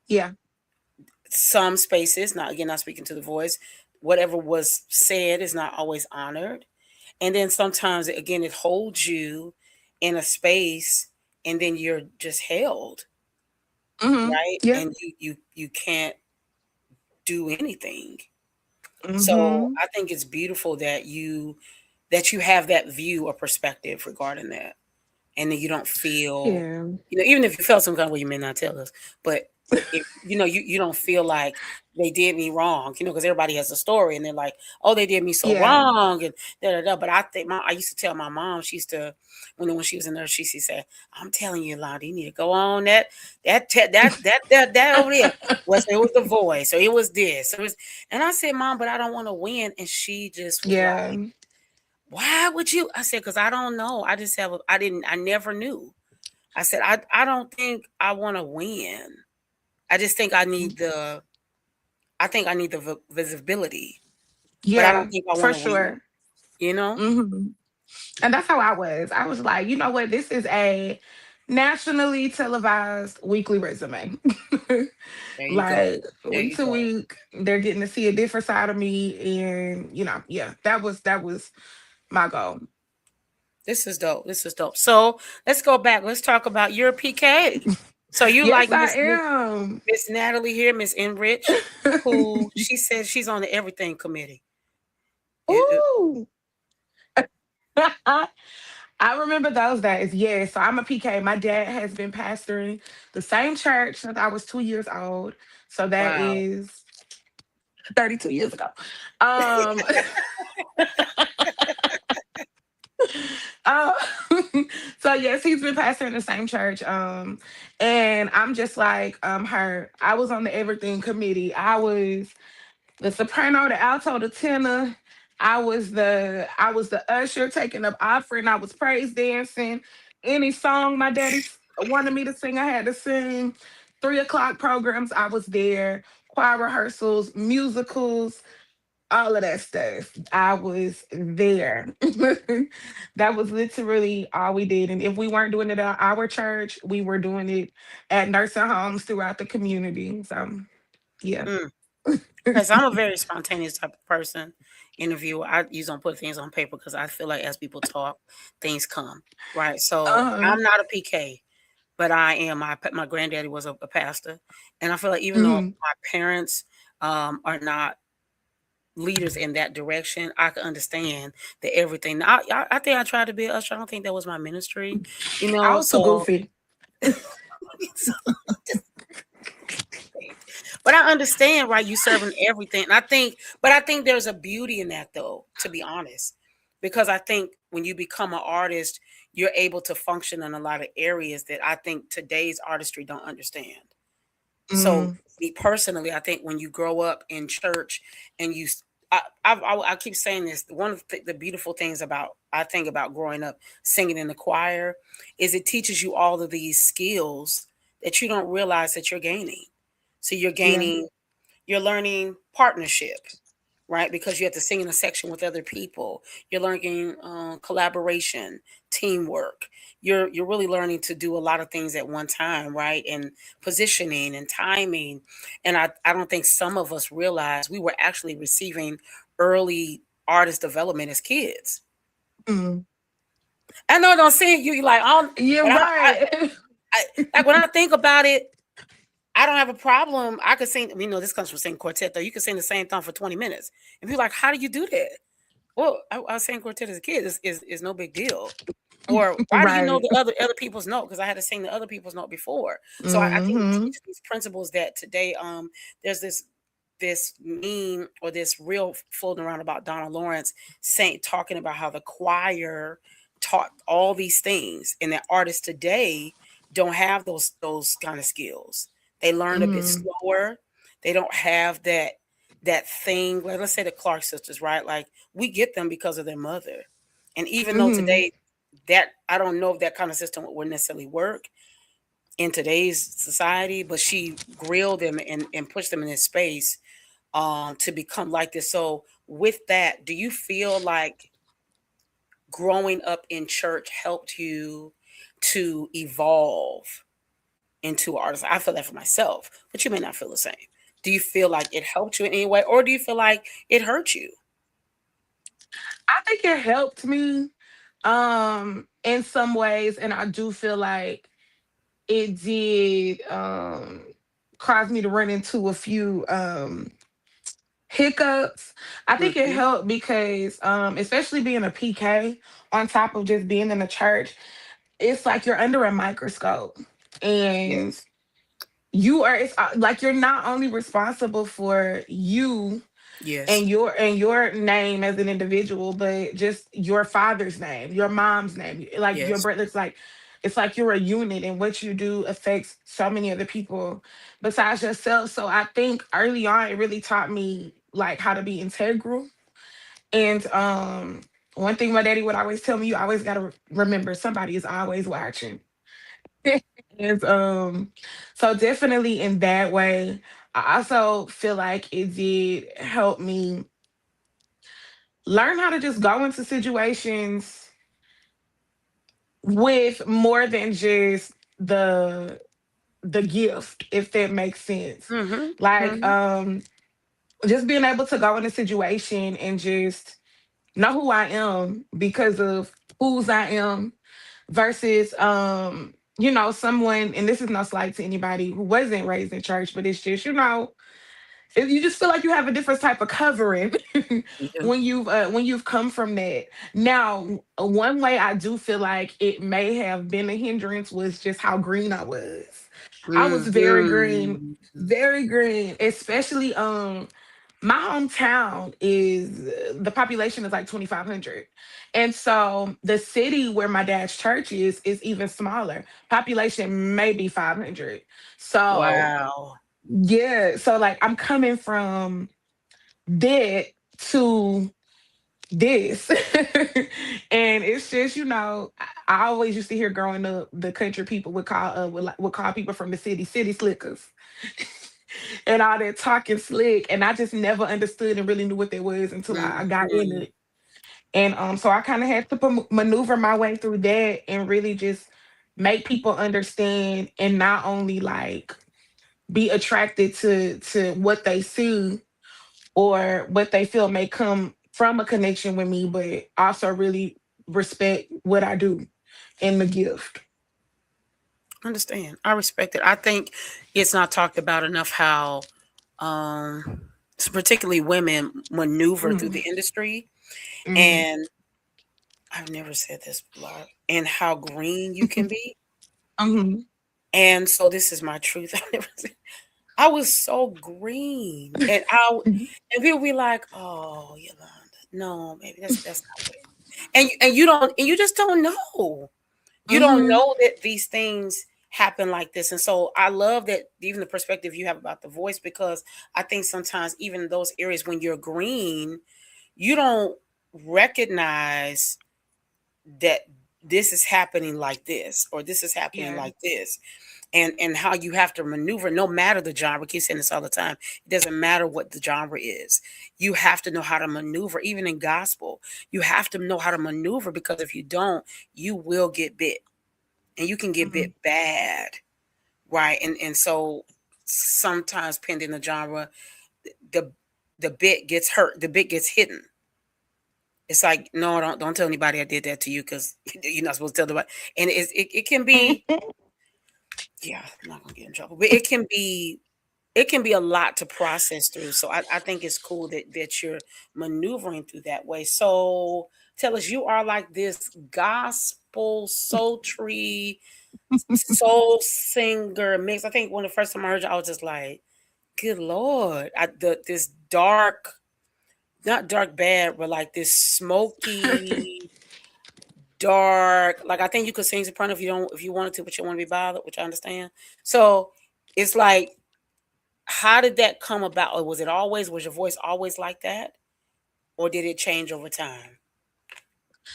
Yeah. Some spaces, not speaking to The Voice, whatever was said is not always honored. And then sometimes, again, it holds you in a space and then you're just held. Right? Yeah. And you can't do anything. So I think it's beautiful that you have that view or perspective regarding that. And then you don't feel, even if you felt some kind of way, you may not tell us, but you don't feel like they did me wrong, because everybody has a story and they're like, oh, they did me so Yeah. wrong and da da da. But I used to tell my mom, she used to, when she was in there, she used to say, I'm telling you, Lonnie, you need to go on that over there. Well, so it was the voice, so it was this, so it was, and I said, Mom, but I don't want to win. And she just was Yeah. like, why would you? I said, because I don't know. I just I never knew. I said, I don't think I want to win. I just think I need the visibility, but I Yeah, don't think I for want to win, sure. you know? hmm And that's how I was. I was like, you know what? This is a nationally televised weekly resume. There you go. Like There week you to go. week, they're getting to see a different side of me, and yeah, that was my goal. This is dope. This is dope. So let's go back. Let's talk about your PK. So you Yes, like I am. Miss Natalie here, Miss NRICH, who she says she's on the everything committee. Ooh. I remember those days. Yeah, so I'm a PK. My dad has been pastoring the same church since I was 2 years old. So that Wow. is 32 years ago. Um, uh, so yes, he's been pastoring the same church. And I'm just like her. I was on the everything committee. I was the soprano, the alto, the tenor. I was the usher taking up offering. I was praise dancing. Any song my daddy wanted me to sing, I had to sing. 3 o'clock programs, I was there. Choir rehearsals, musicals, all of that stuff. I was there. That was literally all we did. And if we weren't doing it at our church, we were doing it at nursing homes throughout the community. So yeah. Mm. Because I'm a very spontaneous type of person. Interviewer, I usually don't put things on paper because I feel like as people talk, things come. Right. So Uh-huh. I'm not a PK, but I am. My granddaddy was a pastor. And I feel like even though Mhm. my parents are not leaders in that direction, I can understand that everything. I think I tried to be an usher. I don't think that was my ministry, I was too so goofy. but I understand, right? You serving everything. And I think there's a beauty in that though, to be honest. Because I think when you become an artist, you're able to function in a lot of areas that I think today's artistry don't understand. So Mm, me personally, I think when you grow up in church and I keep saying this, one of the beautiful things about I think about growing up singing in the choir is it teaches you all of these skills that you don't realize that you're gaining. So yeah. you're learning partnership, right? Because you have to sing in a section with other people. You're learning collaboration, teamwork. You're really learning to do a lot of things at one time, right? And positioning and timing. And I don't think some of us realize we were actually receiving early artist development as kids. Mm. I know I don't see you like on, You're but right. like when I think about it, I don't have a problem. I could sing, this comes from singing quartet, though. You can sing the same thing for 20 minutes. And people are like, how do you do that? Well, I was saying quartet as a kid is no big deal. Or why do you know Right. the other people's note? Because I had to sing the other people's note before. So I think it Hmm. teaches these principles that today there's this meme or this reel floating around about Donna Lawrence talking about how the choir taught all these things and that artists today don't have those kind of skills. They learn a bit Hmm. slower. They don't have that thing. Like let's say the Clark sisters, right? Like we get them because of their mother. And even though Hmm. today that I don't know if that kind of system would necessarily work in today's society, but she grilled them and pushed them in this space to become like this. So with that, do you feel like growing up in church helped you to evolve into artists? I feel that for myself, but you may not feel the same. Do you feel like it helped you in any way, or do you feel like it hurt you? I think it helped me in some ways, and I do feel like it did cause me to run into a few hiccups. I think it Hmm. helped because especially being a PK on top of just being in the church, it's like you're under a microscope. And Yes. you are, it's like you're not only responsible for you Yes. and your name as an individual, but just your father's name, your mom's name, like your Yes. brother. It's like you're a unit, and what you do affects so many other people besides yourself. So I think early on it really taught me like how to be integral. And one thing my daddy would always tell me, you always gotta remember somebody is always watching. And so definitely in that way, I also feel like it did help me learn how to just go into situations with more than just the gift, if that makes sense. Mm-hmm. Like Mm-hmm. just being able to go in a situation and just know who I am because of whose I am versus someone, and this is no slight to anybody who wasn't raised in church, but it's just you just feel like you have a different type of covering You do. when you've come from that. Now, one way I do feel like it may have been a hindrance was just how green I was. I was Mm-hmm. very green, especially my hometown is the population is like 2,500. And so the city where my dad's church is even smaller. Population maybe 500. So Wow. yeah, so like I'm coming from that to this. And it's just, I always used to hear growing up the country people would call people from the city slickers and all that talking slick. And I just never understood and really knew what that was until I got in Mm-hmm. it. And so I kind of had to maneuver my way through that and really just make people understand and not only like be attracted to what they see or what they feel may come from a connection with me, but also really respect what I do and the gift. Understand. I respect it. I think it's not talked about enough how um particularly women maneuver through Mm-hmm. the industry. Mm-hmm. And I've never said this a lot, and how green you can be. Mm-hmm. And so this is my truth. I was so green, and people be like, "Oh, Yolanda, no, maybe that's not what." And you don't, and you just don't know. You don't Mm-hmm. know that these things happen like this. And so I love that even the perspective you have about the voice, because I think sometimes even in those areas when you're green, you don't recognize that this is happening like this, or this is happening Yeah. like this, and how you have to maneuver no matter the genre. I keep saying this all the time. It doesn't matter what the genre is. You have to know how to maneuver. Even in gospel, you have to know how to maneuver, because if you don't, you will get bit, and you can get Mm-hmm. bit bad, right? And so sometimes, pending the genre, the the bit gets hurt, the bit gets hidden. It's like, no, don't tell anybody I did that to you, because you're not supposed to tell anybody. And it can be, yeah, I'm not gonna get in trouble, but it can be a lot to process through. So I think it's cool that you're maneuvering through that way. So tell us, you are like this gospel sultry soul singer mix. I think when the first time I heard you, I was just like, good Lord. This dark, not dark bad, but like this smoky, dark. Like, I think you could sing soprano if you wanted to, but you don't want to be bothered, which I understand. So it's like, how did that come about? Or was your voice always like that? Or did it change over time?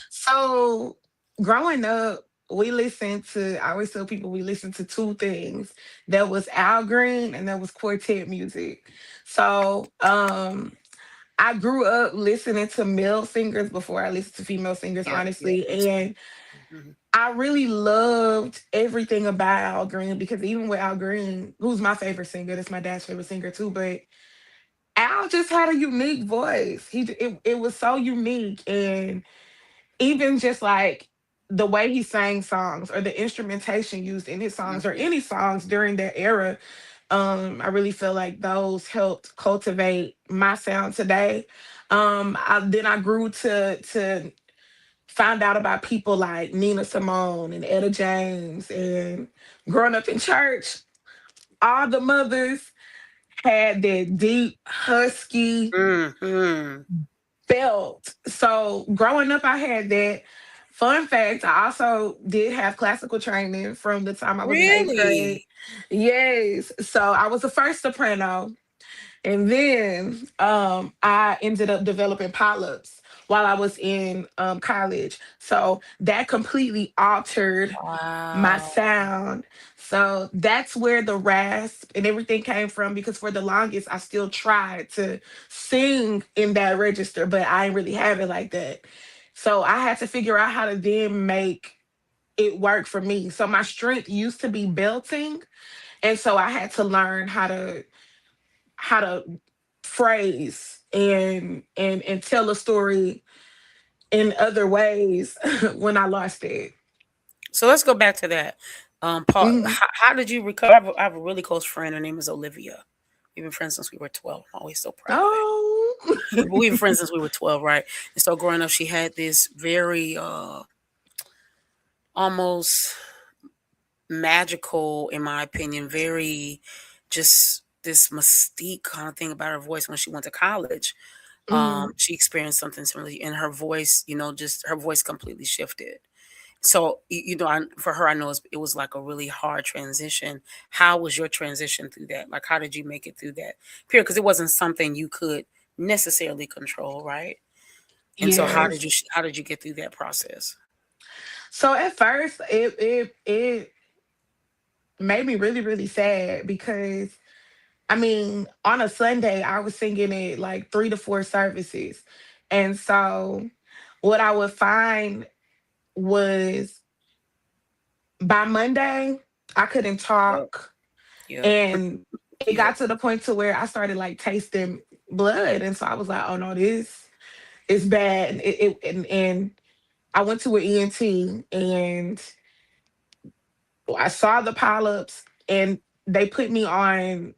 So growing up, I always tell people we listened to two things. That was Al Green and that was quartet music. So I grew up listening to male singers before I listened to female singers, Yeah, yeah, honestly. me too. And Mhm. I really loved everything about Al Green because even with Al Green, who's my favorite singer, that's my dad's favorite singer too, but Al just had a unique voice. It was so unique. And even just like the way he sang songs or the instrumentation used in his songs or Mhm. any songs during that era, I really feel like those helped cultivate my sound today. Then I grew to find out about people like Nina Simone and Etta James, and growing up in church, all the mothers had that deep, husky Mm-hmm. belt. So growing up, I had that. Fun fact, I also did have classical training from the time I was in eighth grade. Really? Yes. So I was a first soprano. And then I ended up developing polyps while I was in college. So that completely altered my Wow. sound. So that's where the rasp and everything came from, because for the longest I still tried to sing in that register, but I didn't really have it like that. So I had to figure out how to then make it work for me. So my strength used to be belting, and so I had to learn how to phrase and tell a story in other ways when I lost it. So let's go back to that. Paul, Mhm. how did you recover? I have a really close friend. Her name is Olivia. We've been friends since we were 12. I'm always so proud of that. Oh. But we've been friends since we were 12, right? And so growing up, she had this very almost magical, in my opinion, very just this mystique kind of thing about her voice when she went to college. Mhm. She experienced something similar, and her voice, just her voice completely shifted. So, for her, I know it was like a really hard transition. How was your transition through that? Like, how did you make it through that period? Because it wasn't something you could necessarily control, right? And so, Yes. how did you get through that process? So at first it made me really, really sad, because I mean, on a Sunday I was singing it like 3 to 4 services. And so what I would find was, by Monday I couldn't Yep. talk, Yep. and it Yep. got to the point to where I started like tasting blood. And so I was like, oh no, this is bad. And I went to an ENT, and I saw the polyps, and they put me on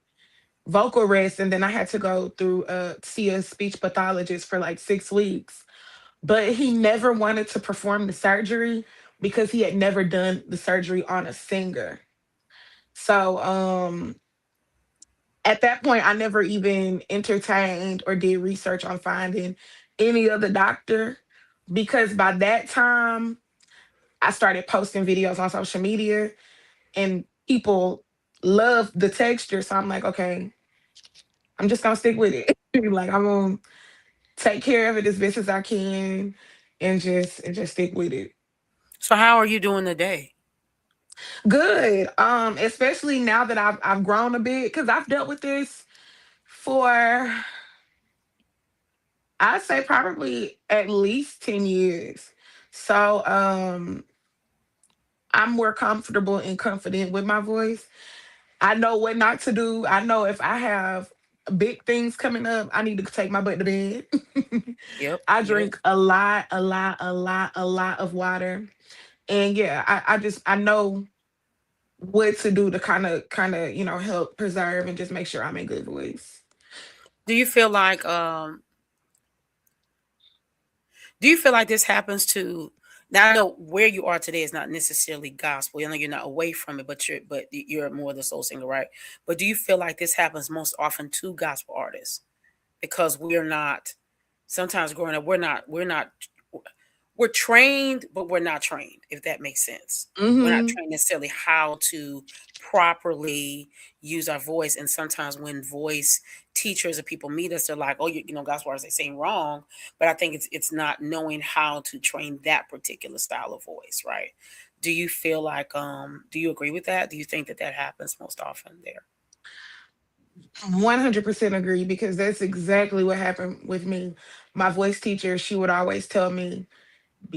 vocal rest, and then I had to go through see a speech pathologist for like 6 weeks. But he never wanted to perform the surgery because he had never done the surgery on a singer. So at that point I never even entertained or did research on finding any other doctor, because by that time I started posting videos on social media, and people love the texture. So I'm like, okay, I'm just gonna stick with it. Like, I'm gonna take care of it as best as I can, and just stick with it. So, how are you doing today? Good. Especially now that I've grown a bit, because I've dealt with this for, I'd say, probably at least 10 years. So I'm more comfortable and confident with my voice. I know what not to do. I know if I have big things coming up, I need to take my butt to bed. Yep. I Yep. drink a lot of water. And yeah, I know what to do to kind of, help preserve and just make sure I'm in good voice. Do you feel like this happens to now? I know where you are today is not necessarily gospel. I know you're not away from it, but you're more the soul singer, right? But do you feel like this happens most often to gospel artists? Because we're not sometimes growing up, we're trained, but we're not trained, if that makes sense. We're not Hmm. trained necessarily how to properly use our voice. And sometimes when voice teachers or people meet us, they're like, oh, gospel artists, they saying wrong. But I think it's not knowing how to train that particular style of voice, right? Do you feel like, do you agree with that? Do you think that that happens most often there? 100% agree, because that's exactly what happened with me. My voice teacher, she would always tell me,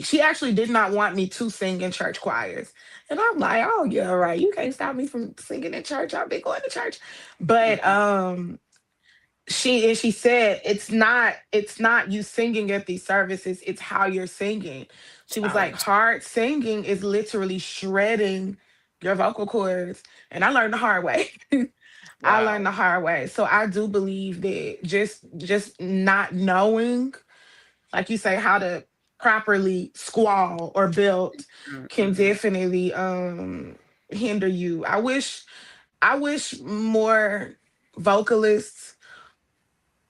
she actually did not want me to sing in church choirs. And I'm like, oh yeah, right. You can't stop me from singing in church. I've been going to church. But Mhm. she said, it's not you singing at these services, it's how you're singing. She was How like, you hard singing is literally shredding your vocal cords. And I learned the hard way. I learned Wow. the hard way. So I do believe that just not knowing, like you say, how to properly squall or belt can Mm-hmm. definitely hinder you. I wish I wish more vocalists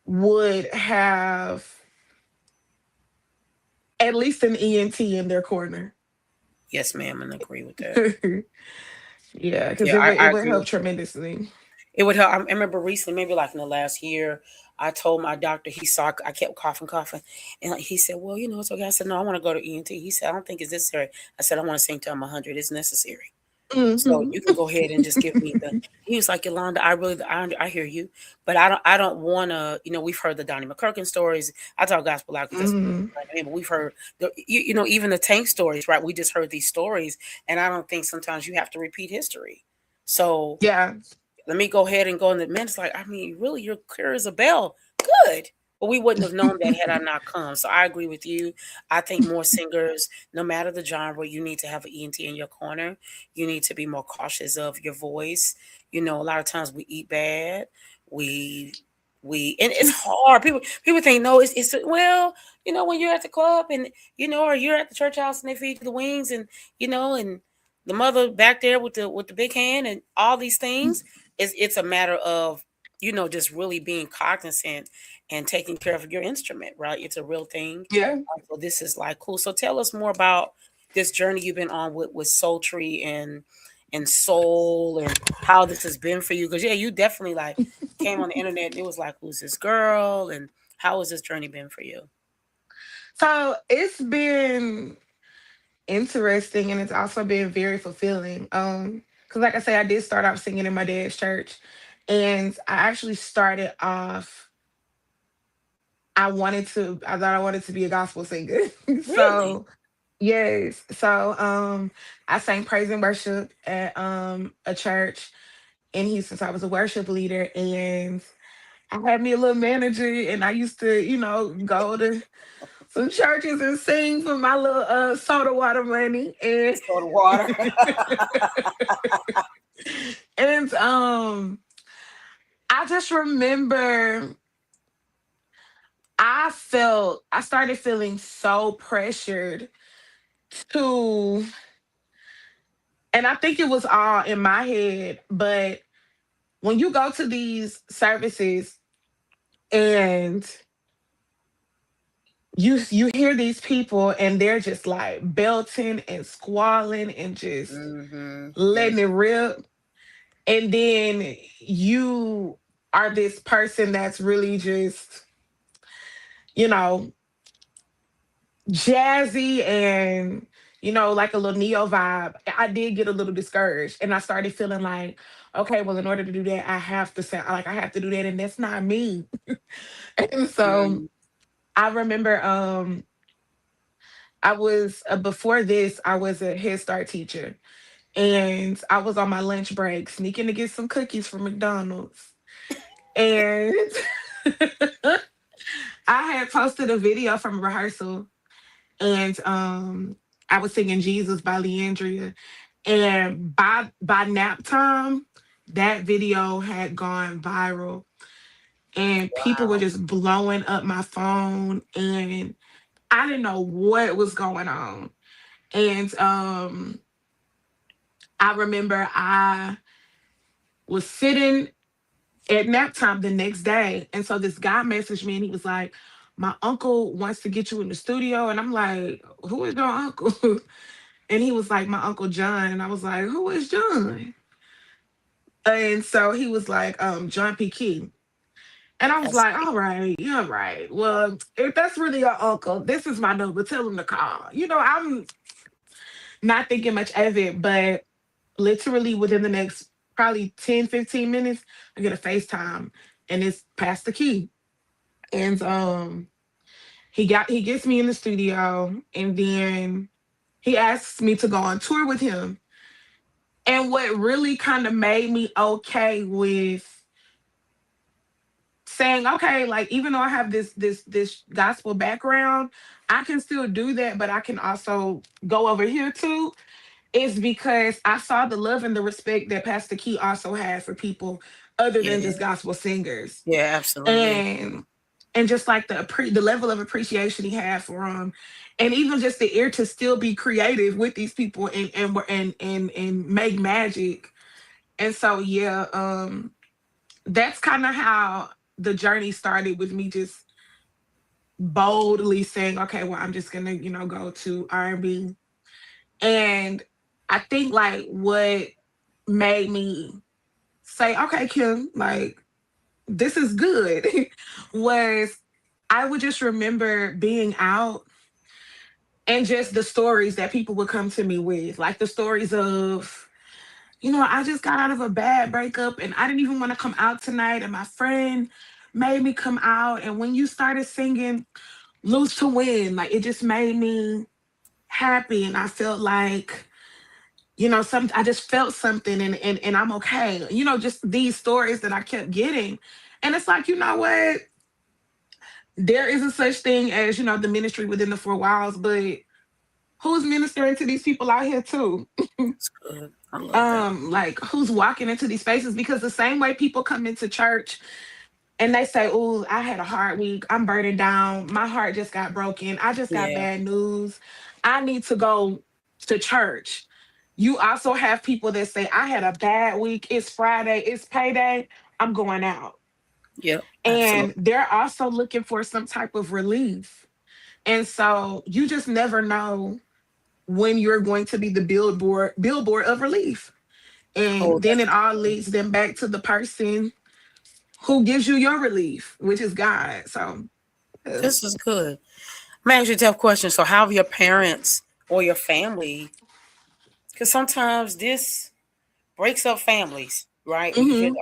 would have at least an ENT in their corner. Yes, ma'am, and I agree with that. Yeah, because Yeah, it I would agree help with you. tremendously. It would help. I remember recently, maybe like in the last year, I told my doctor, he saw I kept coughing, and like, he said, "Well, it's okay." I said, "No, I want to go to ENT." He said, "I don't think it's necessary." I said, "I want to sing till I'm 100. It's necessary. So Hmm. you can go ahead and just give me the." He was like, "Yolanda, I hear you, but I don't want to. We've heard the Donnie McClurkin stories. I talk gospel out because that's Hmm. what I mean, but we've heard even the Tank stories, right? We just heard these stories, and I don't think sometimes you have to repeat history. So Yeah. let me go ahead and go in the men's like, I mean, really, you're clear as a bell. Good. But we wouldn't have known that had I not come. So I agree with you. I think more singers, no matter the genre, you need to have an ENT in your corner. You need to be more cautious of your voice. A lot of times we eat bad. And it's hard. People think no, it's well, when you're at the club and or you're at the church house and they feed you the wings and the mother back there with the big hand and all these things. It's a matter of just really being cognizant and taking care of your instrument, right? It's a real thing. Yeah. So this is like cool. So tell us more about this journey you've been on with Sultry and soul and how this has been for you. Because yeah, you definitely like came on the internet and it was like, who's this girl? And how has this journey been for you? So it's been interesting, and it's also been very fulfilling. Because like I say, I did start off singing in my dad's church, and I actually started off. I thought I wanted to be a gospel singer. Really? So yes. So I sang praise and worship at a church in Houston. So I was a worship leader, and I had me a little manager, and I used to, go to some churches and sing for my little soda water money. And Soda water. and I just remember I started feeling so pressured to, and I think it was all in my head, but when you go to these services and you hear these people and they're just like belting and squalling and just Mm-hmm. Yeah. letting it rip, and then you are this person that's really just, you know jazzy and like a little neo vibe. I did get a little discouraged, and I started feeling like, okay, well, in order to do that, I have to sound like I have to do that, and that's not me. And so Mm. I remember, I was before this, I was a Head Start teacher, and I was on my lunch break sneaking to get some cookies from McDonald's, and I had posted a video from rehearsal, and I was singing Jesus by Leandria. And by nap time, that video had gone viral, and people were Wow. just blowing up my phone, and I didn't know what was going on. And I remember I was sitting at nap time the next day, and so this guy messaged me, and he was like, "My uncle wants to get you in the studio," and I'm like, "Who is your uncle?" And he was like, "My uncle John," and I was like, "Who is John?" And so he was like, "John P. Key." And I was That's like, "All right, you're right. Well, if that's really your uncle, this is my number. Tell him to call." I'm not thinking much of it, but literally within the next probably 10, 15 minutes, I get a FaceTime, and it's Pastor Key. And he gets me in the studio, and then he asks me to go on tour with him. And what really kind of made me okay with saying, okay, like, even though I have this gospel background, I can still do that, but I can also go over here too, is because I saw the love and the respect that Pastor Key also had for people other than yeah. just gospel singers. Yeah, absolutely. And just like the level of appreciation he had for them, and even just the ear to still be creative with these people and make magic. And so yeah, that's kind of how the journey started with me just boldly saying, okay, well, I'm just gonna, go to R&B. And I think like what made me say, okay, Kim, like this is good, was I would just remember being out and just the stories that people would come to me with, like the stories of, I just got out of a bad breakup and I didn't even want to come out tonight. And my friend made me come out. And when you started singing Lose to Win, like it just made me happy. And I felt like, I just felt something and I'm okay. Just these stories that I kept getting. And it's like, you know what? There is a such thing as, the ministry within the four walls, but who's ministering to these people out here too? That's good. I love that. Like who's walking into these spaces? Because the same way people come into church and they say, "Oh, I had a hard week. I'm burdened down. My heart just got broken. I just got Yeah. bad news. I need to go to church." You also have people that say, "I had a bad week. It's Friday. It's payday. I'm going out." Yep. And Absolutely. they're also looking for some type of relief. And so you just never know when you're going to be the billboard of relief. Oh, And then that's it all leads them back to the person who gives you your relief, which is God. So this is good. I'm gonna ask you a tough question. So, how have your parents or your family? Because sometimes this breaks up families, right? mhm.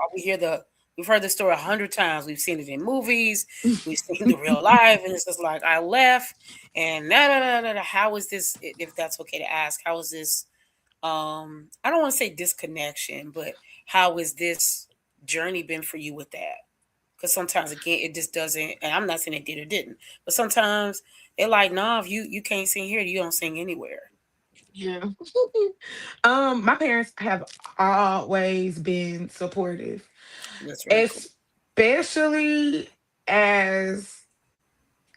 We've heard the story 100 times. We've seen it in movies. We've seen the real life, and it's just like I left, and How is this? If that's okay to ask, how is this? I don't want to say disconnection, but how is this journey been for you with that? Because sometimes again, it just doesn't. And I'm not saying it did or didn't, but sometimes they're like, "Nah, if you can't sing here, you don't sing anywhere." Yeah. My parents have always been supportive, That's very cool. especially as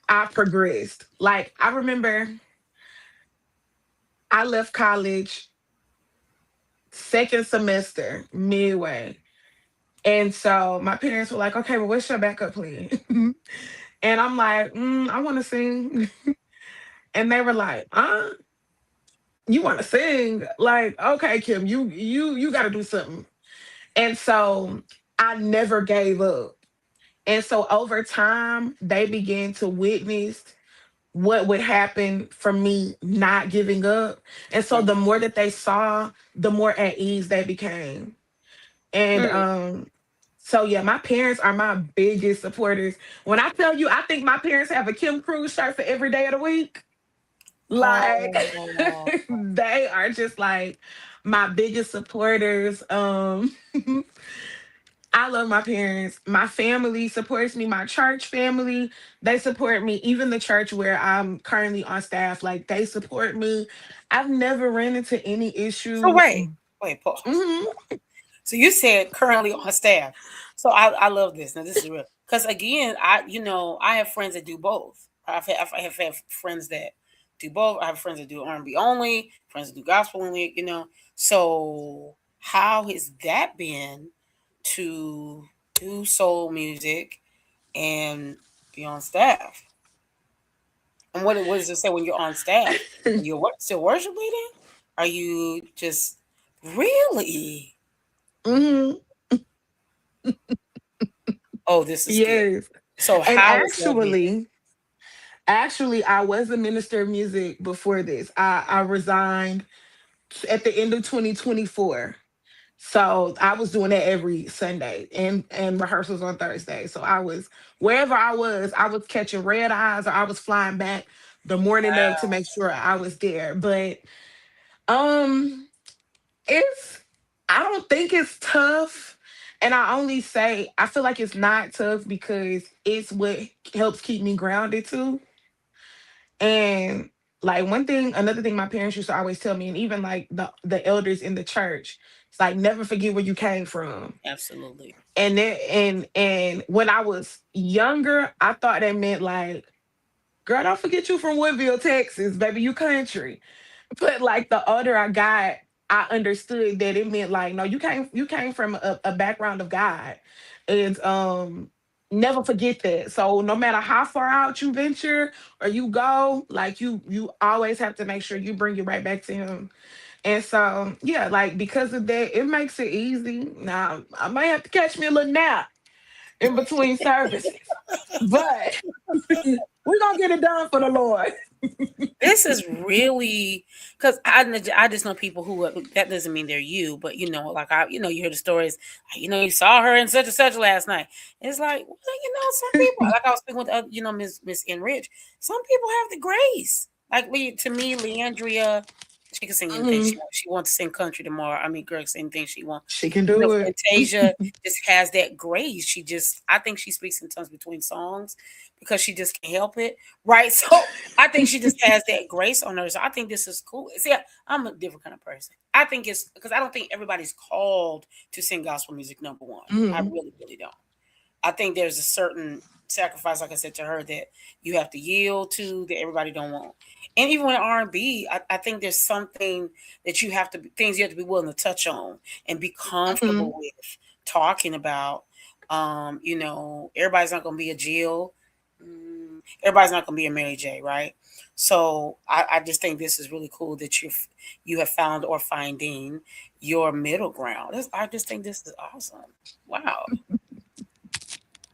I progressed. Like I remember I left college second semester midway. And so my parents were like, okay, well, what's your backup plan? And I'm like, I want to sing. And they were like, you want to sing? Like, okay, Kim, you got to do something. And so I never gave up. And so over time, they began to witness what would happen from me not giving up. And so the more that they saw, the more at ease they became. And Mm. so yeah, my parents are my biggest supporters. When I tell you, I think my parents have a Kim Cruise shirt for every day of the week. Like Oh, they are just like my biggest supporters. I love my parents. My family supports me. My church family, they support me. Even the church where I'm currently on staff, like they support me. I've never ran into any so issues. wait, pause. Mhm. So you said currently on staff. So I love this. Now this is real because again, I have friends that do both. I have friends that do both. I have friends that do R&B only, friends that do gospel only. So how has that been to do soul music and be on staff? And what does it say when you're on staff? You're still worship leading? Are you just really? Mhm. Oh, this is good. Yes. So And how is that been? actually, I was a minister of music before this. I resigned at the end of 2024. So I was doing that every Sunday and rehearsals on Thursday. So I was wherever I was catching red eyes or I was flying back the morning of to make sure I was there. But um it's I don't think it's tough. And I only say I feel like it's not tough because it's what helps keep me grounded too. And like another thing my parents used to always tell me, and even like the elders in the church, it's like never forget where you came from. Absolutely. And when I was younger, I thought that meant like, girl, don't forget you from Woodville, Texas, baby, you country. But like the older I got, I understood that it meant like, no, you came from a background of God. And never forget that. So no matter how far out you venture or you go, like you always have to make sure you bring it right back to him. And so yeah, like because of that, it makes it easy. Now I might have to catch me a little nap in between services. But we're gonna get it done for the Lord. This is really because I just know people who that doesn't mean they're you, but like you hear the stories, you saw her in such and such last night. It's like, well, some people, like I was speaking with Miss NRICH, some people have the grace. Like to me, Leandria, she can sing anything she wants. She wants to sing country tomorrow. I mean, girl, sing anything she wants. She can do it. Fantasia just has that grace. I think she speaks in tongues between songs because she just can't help it. Right. So I think she just has that grace on her. So I think this is cool. See, I'm a different kind of person. I think it's because I don't think everybody's called to sing gospel music, number one. I really, really don't. I think there's a certain sacrifice, like I said to her, that you have to yield to that everybody don't want. And even with R&B, I think there's something that things you have to be willing to touch on and be comfortable with talking about. Everybody's not going to be a Jill. Everybody's not going to be a Mary J, right? So I just think this is really cool that you have found or finding your middle ground. I just think this is awesome. Wow.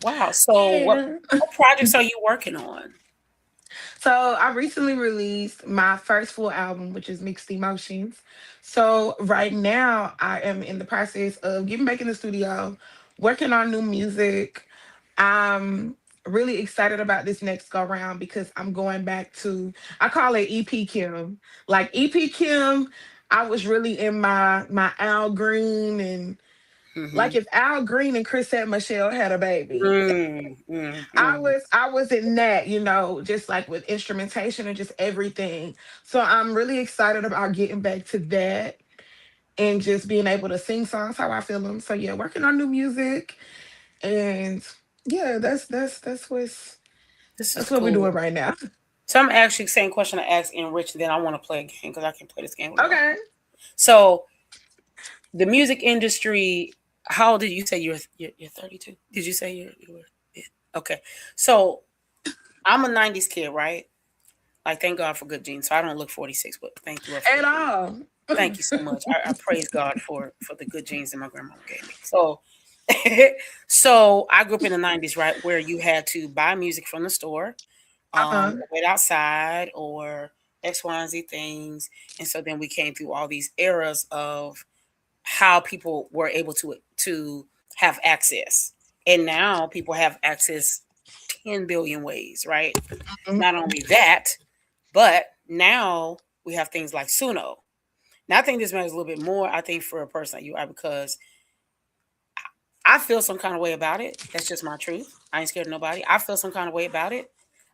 Wow. So what projects are you working on? So I recently released my first full album, which is Mixed Emotions. So right now I am in the process of getting back in the studio, working on new music. I'm really excited about this next go round because I'm going back to, I call it EP Kim. Like EP Kim, I was really in my Al Green and like if Al Green and Chrisette Michelle had a baby. I was in that, just like with instrumentation and just everything. So I'm really excited about getting back to that and just being able to sing songs how I feel them. So yeah, working on new music and yeah, that's what we're doing right now. So I'm actually saying question I asked NRICH, then I want to play a game because I can play this game with Okay. you. So the music industry, how old did you say you're 32? Did you say you were? Okay. So I'm a 90s kid, right? Like, thank God for good genes. So I don't look 46, but thank you. At all. Thank you so much. I praise God for the good genes that my grandma gave me. So I grew up in the 90s, right? Where you had to buy music from the store, wait outside or X, Y, and Z things. And so then we came through all these eras of how people were able to have access. And now people have access 10 billion ways, right? Not only that, but now we have things like Suno. Now I think this matters a little bit more, I think, for a person like you, because I feel some kind of way about it. That's just my truth. I ain't scared of nobody. I feel some kind of way about it.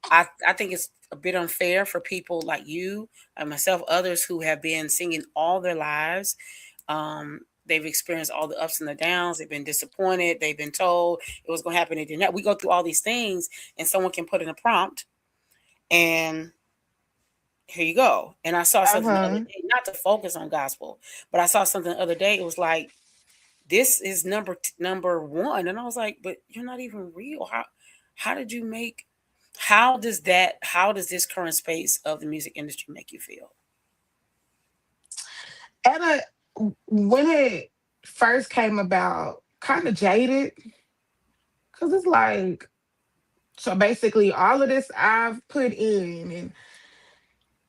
I think it's a bit unfair for people like you and myself, others who have been singing all their lives. They've experienced all the ups and the downs. They've been disappointed. They've been told it was going to happen. It didn't. We go through all these things, and someone can put in a prompt, and here you go. And I saw something the other day, not to focus on gospel, but I saw something the other day. It was like, this is number one, and I was like, but you're not even real. How did you make? How does this current space of the music industry make you feel? When it first came about, kind of jaded, because it's like, so basically all of this I've put in and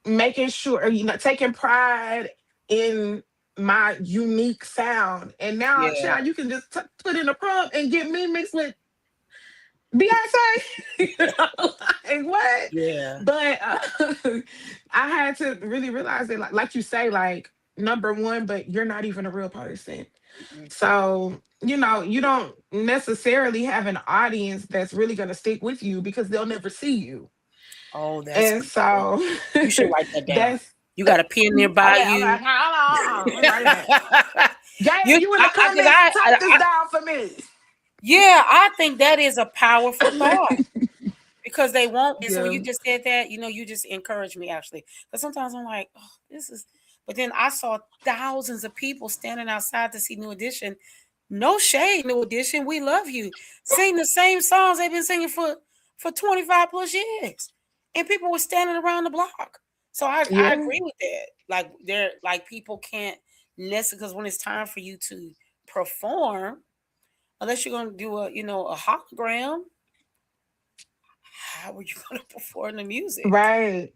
making sure, taking pride in my unique sound, and now child, you can just put in a prompt and get me mixed with Beyonce. Like what? Yeah. But I had to really realize that, like you say, like, number one, but you're not even a real person. So, you don't necessarily have an audience that's really going to stick with you because they'll never see you. Oh, that's and so you should write that down. You got a pen nearby you. You in the comments, type this down for me. Yeah, I think that is a powerful thought. Because they won't. And so when you just said that, you just encouraged me, actually. Because sometimes I'm like, oh, this is But then I saw thousands of people standing outside to see New Edition. No shade, New Edition. We love you. Sing the same songs they've been singing for 25 plus years. And people were standing around the block. So I agree with that. Like they're like people can't necessarily, because when it's time for you to perform, unless you're gonna do a hologram, how are you gonna perform the music? Right.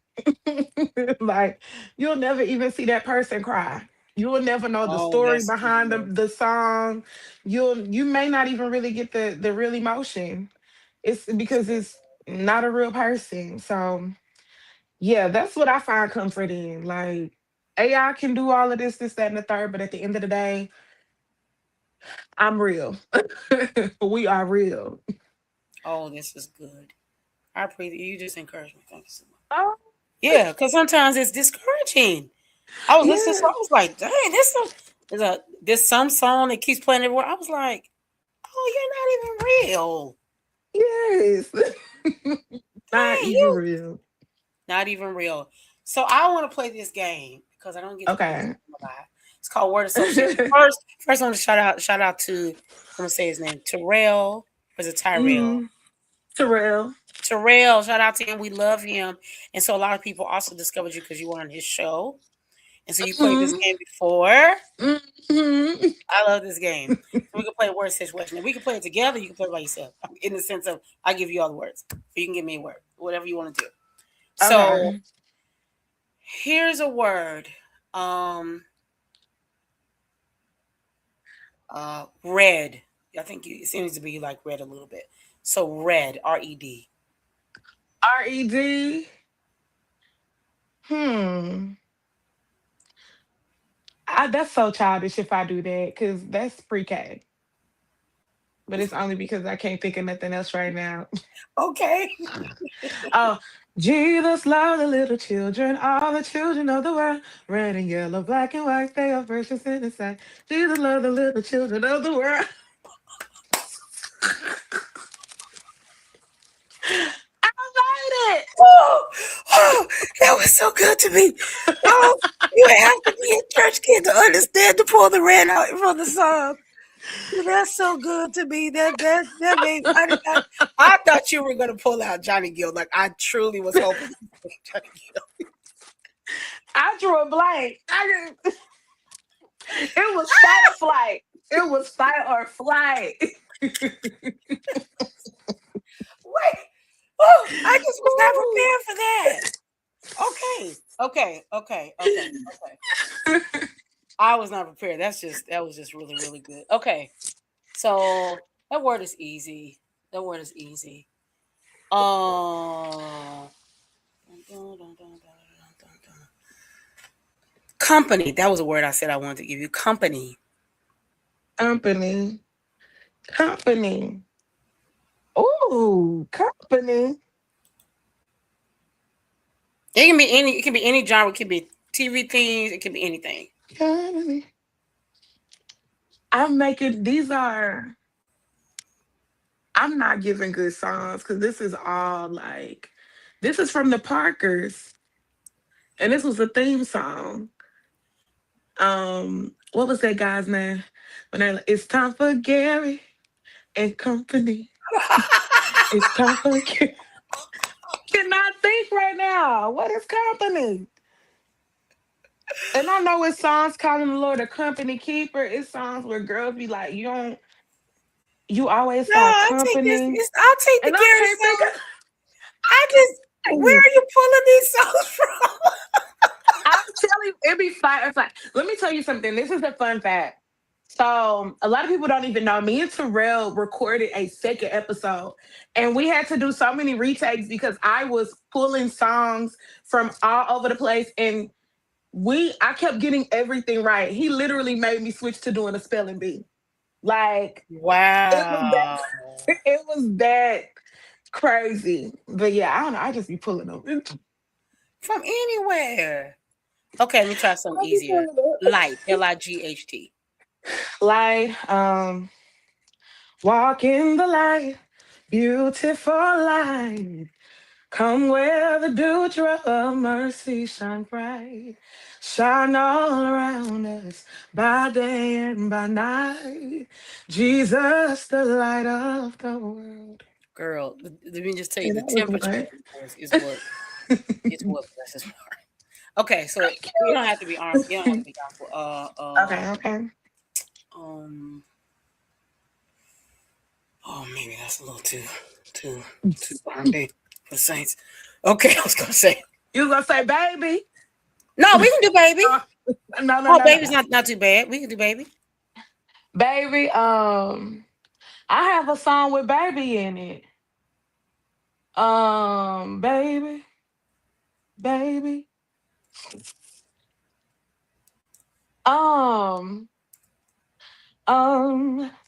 Like you'll never even see that person cry. You will never know the story That's behind the song. You may not even really get the real emotion. It's because it's not a real person. So yeah, that's what I find comfort in. Like AI can do all of this, that, and the third, but at the end of the day, I'm real. We are real. Oh, this is good. I appreciate you. Just encourage me. Thank you so much. Oh, Yeah, because sometimes it's discouraging. I was listening, so I was like, dang, there's some song that keeps playing everywhere. I was like, oh, you're not even real. yes. Not Hey, even real. Not even real. So I want to play this game because I don't get to play Okay. it a lot. It's called Word Association. First I want to shout out to, I'm gonna say his name, Terrell. Or is it Tyrell? Terrell. Terrell, shout out to him. We love him. And so a lot of people also discovered you because you were on his show. And so you played this game before. I love this game. We can play a word situation. And we can play it together. You can play it by yourself. In the sense of, I give you all the words. Or you can give me a word. Whatever you want to do. So here's a word. Red. I think it seems to be like red a little bit. So red, R-E-D. R-E-D. That's so childish if I do that, because that's pre-K. But it's only because I can't think of nothing else right now. Okay. Oh, Jesus loved the little children, all the children of the world. Red and yellow, black and white, they are precious in His sight. Jesus loved the little children of the world. I made it. Oh, that was so good to me. Oh, you have to be a church kid to understand to pull the red out from the song. That's so good to me. That made I thought you were gonna pull out Johnny Gill. Like I truly was hoping Johnny Gill. I drew a blank. It was fight or flight. It was fight or flight. Wait. Oh, I just was not prepared for that. Okay. I was not prepared. That was just really, really good. Okay. So that word is easy. Company. That was a word I said I wanted to give you. Company. Company. Ooh, company. It can be any genre. It can be TV themes. It can be anything. Company. I'm not giving good songs because this is all like, this is from the Parkers. And this was a theme song. What was that guy's name? It's time for Gary and company. It's time for Gary. Cannot think right now. What is company? And I know it's songs calling the Lord a company keeper. It's songs where girls be like, you always No, got I'll take this. company. I'll take the And I Gary can't think song. Where are you pulling these songs from? I'm telling you, it be fire. It's like, let me tell you something. This is a fun fact. So a lot of people don't even know. Me and Terrell recorded a second episode, and we had to do so many retakes because I was pulling songs from all over the place, and I kept getting everything right. He literally made me switch to doing a spelling bee. Like, Wow. it was that crazy. But yeah, I don't know. I just be pulling them From anywhere. Okay, let me try something easier. Light. L-I-G-H-T. Light, walk in the light, beautiful light. Come where the dewdrop of mercy shine bright, shine all around us by day and by night. Jesus, the light of the world. Girl, let me just tell you, Okay, the that was temperature one. is what blesses my heart. Okay, so you don't have to be armed. You don't have to be gospel. Okay. Um. Oh, maybe that's a little too R&B for the Saints. Okay, I was gonna say. You was gonna say baby? No, we can do baby. No. Baby's not too bad. We can do baby. Baby, I have a song with baby in it. Baby, baby. Um,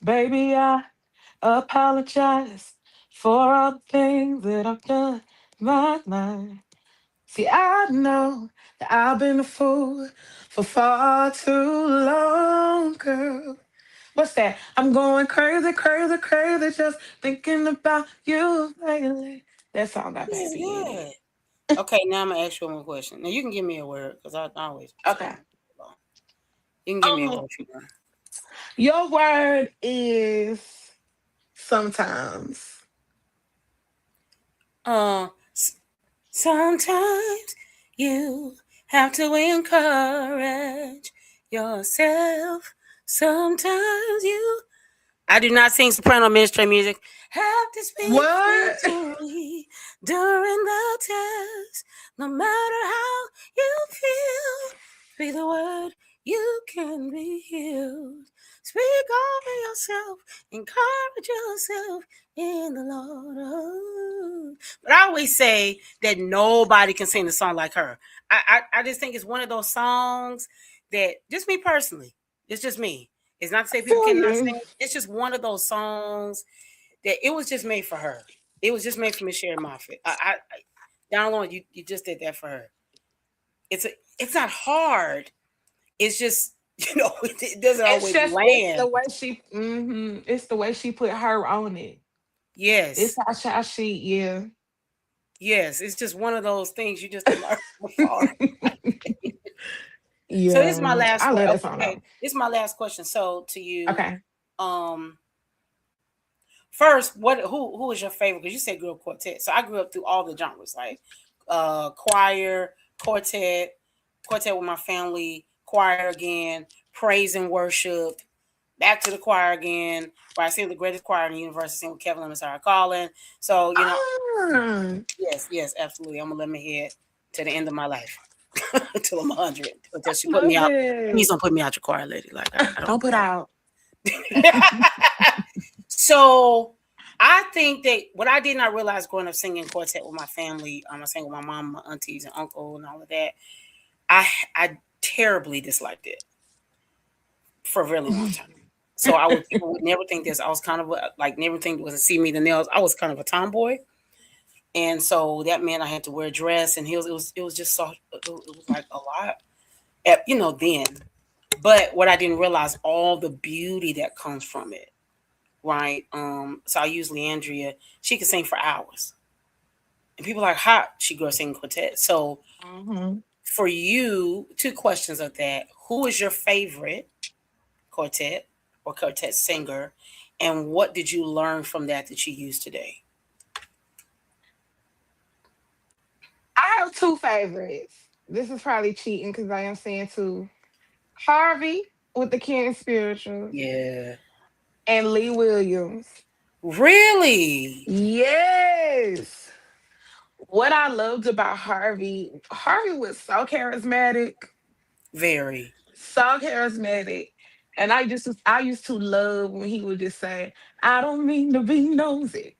baby, I apologize for all the things that I've done in my life. See, I know that I've been a fool for far too long, girl. What's that? I'm going crazy, crazy, crazy, just thinking about you lately. That song got This is baby in good. it. Okay, now I'm gonna ask you one more question. Now you can give me a word because I always Okay. You can give me a Um, word if you want. your word is sometimes. S- Sometimes you have to encourage yourself. Sometimes you. I do not sing soprano ministry music. Have to speak What? victory during the test. No matter how you feel, speak the word, you can be healed. Speak over yourself, encourage yourself in the Lord. Oh. But I always say that nobody can sing the song like her. I just think it's one of those songs that, just me personally, it's just me. It's not to say people For cannot you. sing. It's just one of those songs that it was just made for her. It was just made for Miss Sherry Moffitt. Down low, you just did that for her. It's not hard. It's just it doesn't It's always just it's the land. way she it's the way she put her on it. It's Yes, how she yeah. yes. It's just one of those things you just don't learn from afar. So this is my Yeah. last I one. love that song Okay, though. this is my last question. So to you, Okay. um, first, who is your favorite? Because you said girl quartet. So I grew up through all the genres, like choir, quartet with my family, choir again, praise and worship, back to the choir again. Where I sing the greatest choir in the universe, I sing with Kevin and Sarah Collin. So Ah, yes, absolutely. I'm gonna let me head to the end of my life until I'm 100. Until she put love me out. Please it. don't put me out your choir, lady. Like I don't. Don't put out. So I think that what I did not realize growing up singing quartet with my family, I sang with my mom, my aunties, and uncle, and all of that. I terribly disliked it for a really long time. So people would never think this. I was kind of like never think it was a see me the nails. I was kind of a tomboy, and so that meant I had to wear a dress and heels. It was just so it was like a lot, then. But what I didn't realize all the beauty that comes from it, right? So I use Leandria. She could sing for hours, and people are like, "How she grew up singing quartet?" So Mhm. for you, two questions of that: who is your favorite quartet or quartet singer, and what did you learn from that you use today? I have two favorites. This is probably cheating because I am saying two. Harvey with the Ken Spirituals Yeah, and Lee Williams. really, Yes. What I loved about Harvey was so charismatic, very. so charismatic. And I used to love when he would just say, I don't mean to be nosy.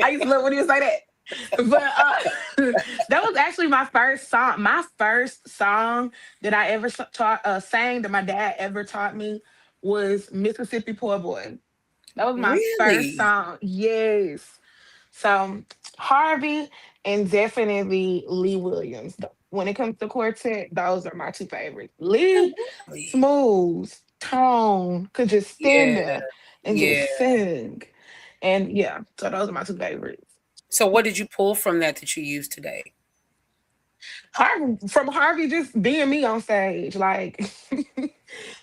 I used to love when he would say that. But that was actually my first song. My first song that I ever sang that my dad ever taught me was Mississippi Poor Boy. That was my first Really? song. Yes. So Harvey and definitely Lee Williams. When it comes to quartet, those are my two favorites. Lee, Really? smooth, tone, could just stand Yeah, there and yeah. just sing. And yeah, so those are my two favorites. So what did you pull from that you use today? Harvey just being me on stage. Like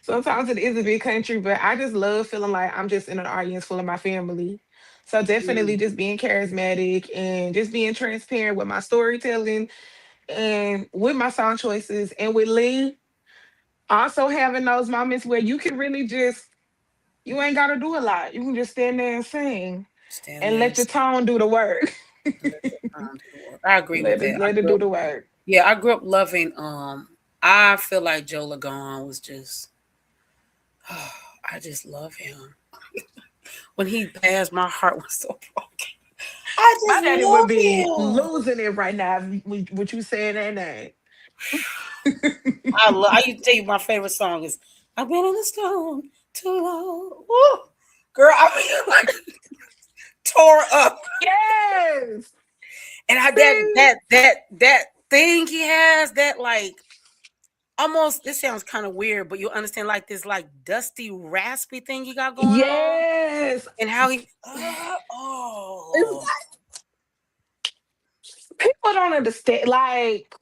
sometimes it is a big country, but I just love feeling like I'm just in an audience full of my family. So definitely Mm. just being charismatic and just being transparent with my storytelling and with my song choices. And with Lee, also having those moments where you can really just, you ain't gotta do a lot. You can just stand there and sing Stand and there let and your tone do the work. let your time do the work. I agree with that. Let it do the work. I grew up loving. I feel like Joe Lagon was just. I just love him. When he passed, my heart was so broken. I My just daddy would love be him. losing it right now if what you saying that name. I used to tell you my favorite song is "I've Been in the Stone Too Long." Woo! Girl, I mean, like tore up, Yes. and See? that thing he has, that like almost, this sounds kind of weird, but you'll understand, like this like dusty, raspy thing he got going on, Yes. and how he It's people don't understand. Like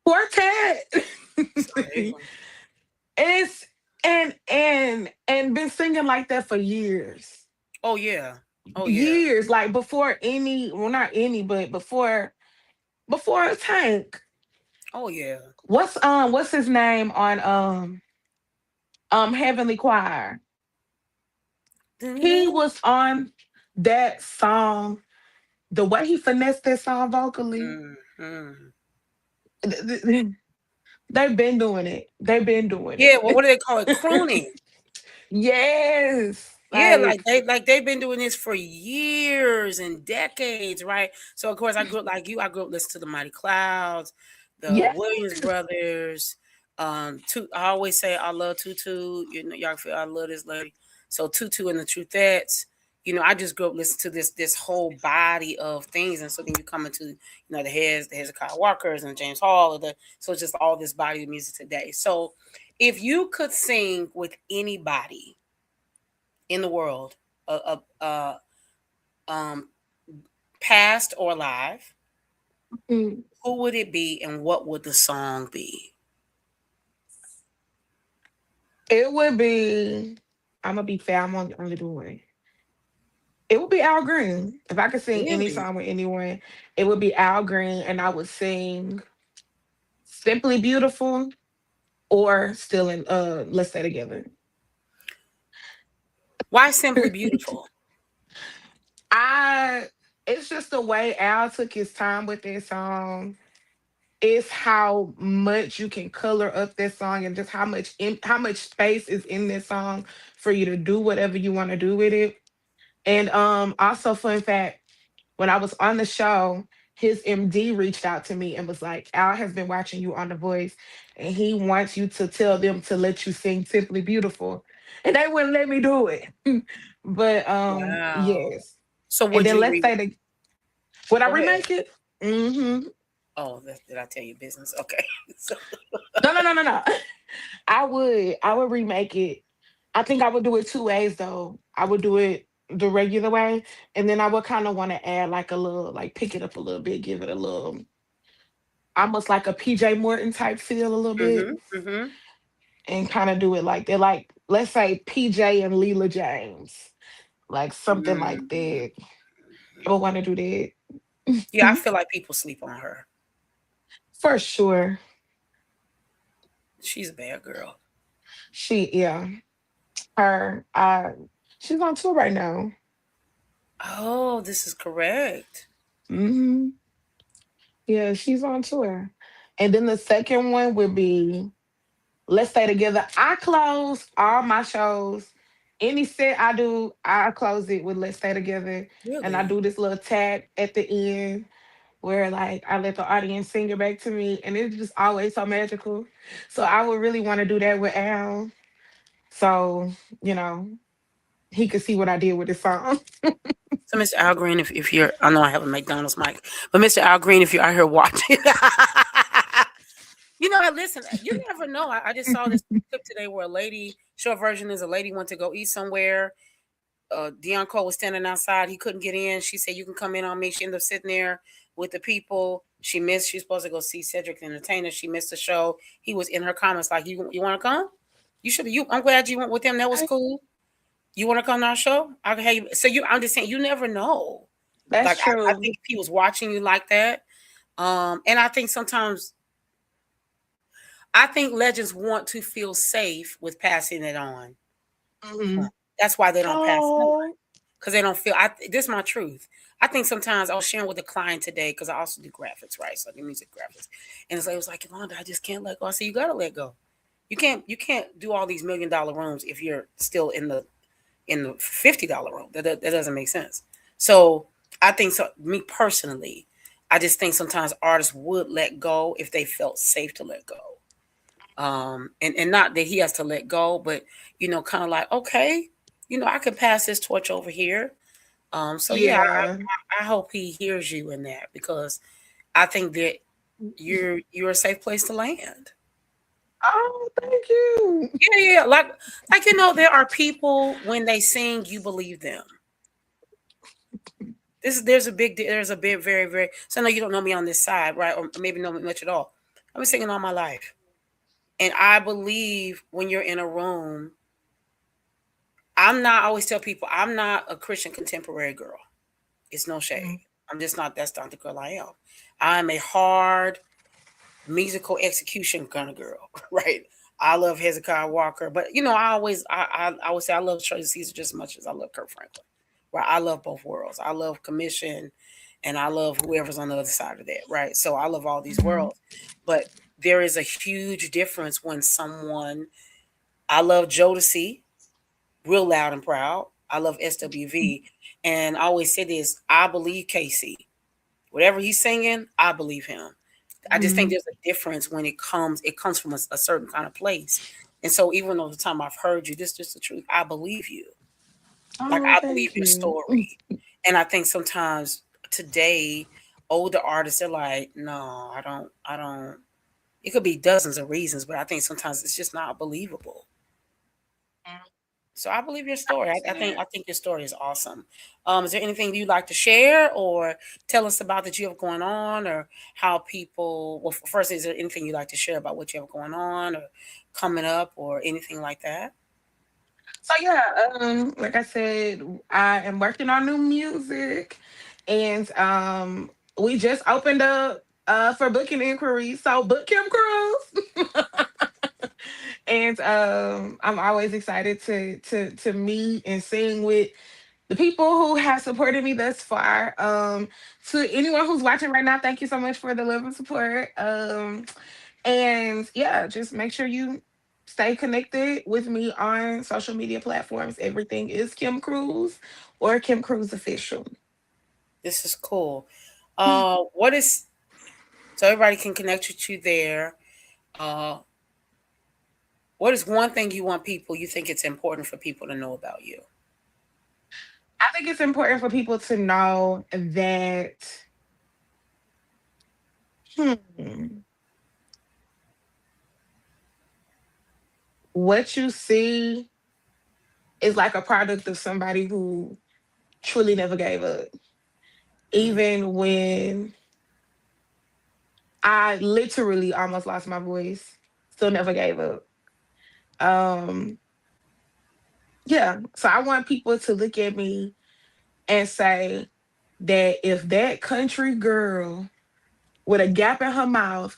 Quartet. It's and been singing like that for years. oh yeah, oh yeah, Years. Like before any, well not any, but before Tank. oh yeah. What's his name on Heavenly Choir? He was on that song. The way he finessed that song vocally, Mhm. they've been doing it. They've been doing Yeah, it. what do they call it? Crooning. Yes. Yeah, Like like they've been doing this for years and decades, right? So of course I grew up like you. I grew up listening to the Mighty Clouds, the yeah. Williams brothers. I always say I love Tutu. You know, y'all feel I love this lady. So Tutu and the Truthettes. You know, I just grew up listening to this whole body of things, and so then you come into the Hezekiah Walkers and James Hall, so it's just all this body of music today. So if you could sing with anybody in the world, uh, uh, um, past or alive, Mm. who would it be, and what would the song be? It would be. I'm gonna be fair. I'm only doing. It would be Al Green. If I could sing any Really? song with anyone, it would be Al Green, and I would sing "Simply Beautiful" or "Still in." Let's Stay Together. Why Simply Beautiful? I. It's just the way Al took his time with that song. It's how much you can color up that song and just how much space is in this song for you to do whatever you want to do with it. And also fun fact, when I was on the show, his MD reached out to me and was like, Al has been watching you on The Voice and he wants you to tell them to let you sing Simply Beautiful. And they wouldn't let me do it. But Wow. yes. So And would then you let's say would I go ahead? remake it? Mm-hmm. Oh, did I tell you business? Okay. So, No. I would remake it. I think I would do it two ways though. I would do it the regular way, and then I would kind of want to add like a little, like pick it up a little bit, give it a little, almost like a PJ Morton type feel a little bit, mm-hmm. and kind of do it like they're like, let's say PJ and Leela James, like something like Mm-hmm. that. I would want to do Yeah, I that. feel like people sleep on her. For sure. She's a bad girl. Yeah, her, she's on tour right now. Oh, this is correct. Hmm. Yeah, she's on tour. And then the second one would be Let's Stay Together. I close all my shows. Any set I do, I close it with Let's Stay Together. And I Really? do this little tag at the end where like I let the audience sing it back to me. And it's just always so magical. So I would really want to do that with Al. So, you know, he could see what I did with this song. So, Mr. Al Green, if you're, I know I have a McDonald's mic, but Mr. Al Green, if you're out here watching, listen, you never know. I just saw this clip today where a lady, short version is a lady went to go eat somewhere, Deion Cole was standing outside. He couldn't get in. She said, "You can come in on me." She ended up sitting there with the people. She missed. She was supposed to go see Cedric the Entertainer. She missed the show. He was in her comments like, "You want to come? You should. I'm glad you went with him. That was cool. You want to come to our show? I can have you." So I'm just saying, you never know. That's true. I think if he was watching you like that, and I think sometimes, I think legends want to feel safe with passing it on. Mm-hmm. That's why they don't pass it on, because they don't feel. This is my truth. I think sometimes I was sharing with a client today, because I also do graphics, right? So I do music graphics, and it was like, Yolanda, I just can't let go. I said, you gotta let go. You can't do all these $1 million rooms if you're still in the $50 room. That doesn't make sense. So I think, so me personally, I just think sometimes artists would let go if they felt safe to let go. And not that he has to let go, but kind of like, okay, I can pass this torch over here. So yeah, I hope he hears you in that, because I think that you're a safe place to land. Oh, thank you. Yeah. Like there are people, when they sing, you believe them. There's a big very, very. So I know you don't know me on this side, right? Or maybe know me much at all. I've been singing all my life. And I believe when you're in a room, I always tell people, I'm not a Christian contemporary girl. It's no shade. I'm just not, that's not the girl I am. I'm a hard musical execution kind of girl, right? I love Hezekiah Walker, but I always say I love Shirley Caesar just as much as I love Kirk Franklin. Right? I love both worlds. I love Commission, and I love whoever's on the other side of that, right? So I love all these worlds. But there is a huge difference when I love Jodeci, real loud and proud. I love SWV. And I always say this, I believe Casey. Whatever he's singing, I believe him. I just think there's a difference when it comes from a certain kind of place. And so even though the time I've heard you, this is just the truth, I believe you. I believe your story. And I think sometimes today, older artists are like, no, I don't. It could be dozens of reasons, but I think sometimes it's just not believable. So I believe your story. I think your story is awesome. Is there anything you'd like to share or tell us about that you have going on, or how people? Well, first, is there anything you'd like to share about what you have going on or coming up or anything like that? So yeah, like I said, I am working on new music, and we just opened up for booking inquiries. So book Kim Cruz. And I'm always excited to meet and sing with the people who have supported me thus far. To anyone who's watching right now, thank you so much for the love and support. And yeah, just make sure you stay connected with me on social media platforms. Everything is Kim Cruz or Kim Cruz Official. This is cool. What is, so everybody can connect with you there. What is one thing you think it's important for people to know about you? I think it's important for people to know that what you see is like a product of somebody who truly never gave up. Even when I literally almost lost my voice, still never gave up. Yeah, so I want people to look at me and say that if that country girl with a gap in her mouth,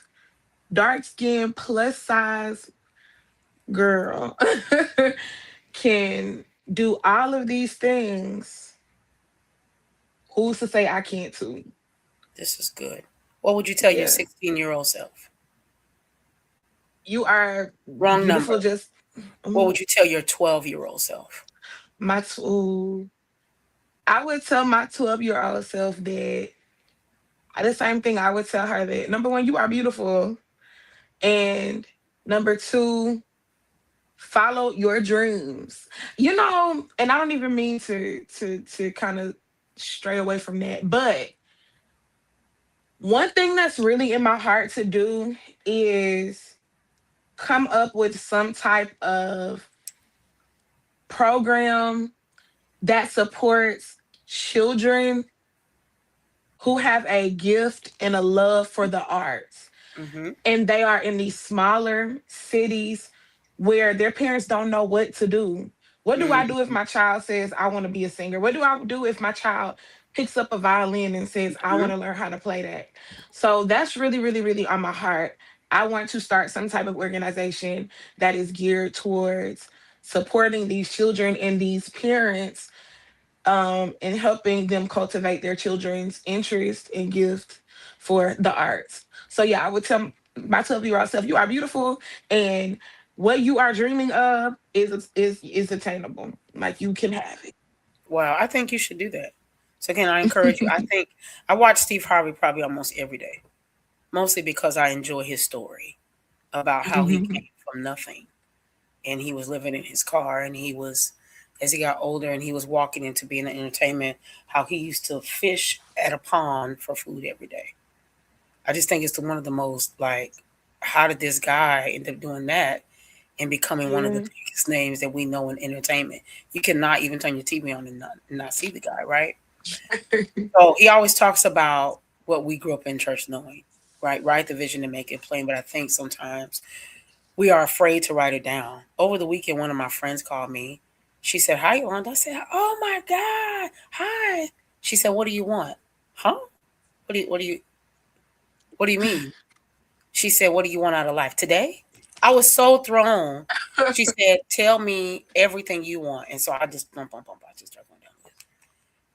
dark skin, plus size girl can do all of these things, who's to say I can't too? This is good. What would you tell your 16-year-old self? You are wrong beautiful. Number. Just what would you tell your 12-year-old self? I would tell my 12-year-old self that the same thing I would tell her, that number one, you are beautiful. And number two, follow your dreams. And I don't even mean to kind of stray away from that. But one thing that's really in my heart to do is come up with some type of program that supports children who have a gift and a love for the arts. Mm-hmm. And they are in these smaller cities where their parents don't know what to do. What do I do if my child says, I want to be a singer? What do I do if my child picks up a violin and says, I want to learn how to play that? So that's really, really, really on my heart. I want to start some type of organization that is geared towards supporting these children and these parents, and helping them cultivate their children's interest and gift for the arts. So yeah, I would tell my 12-year-old self, you are beautiful, and what you are dreaming of is attainable. Like, you can have it. Wow, I think you should do that. So again, I encourage you. I think I watch Steve Harvey probably almost every day, mostly because I enjoy his story about how he came from nothing, and he was living in his car, and he was, as he got older and he was walking into being an entertainment, how he used to fish at a pond for food every day. I just think it's one of the most, like, how did this guy end up doing that and becoming one of the biggest names that we know in entertainment? You cannot even turn your TV on and not see the guy, right? So he always talks about what we grew up in church knowing, right? Write the vision and make it plain. But I think sometimes we are afraid to write it down. Over the weekend, one of my friends called me. She said, "Hi, Yolanda." I said, "Oh my God, hi." She said, "What do you want?" Huh? What do you mean? She said, "What do you want out of life today?" I was so thrown. She said, "Tell me everything you want." And so I just I just started going down the list.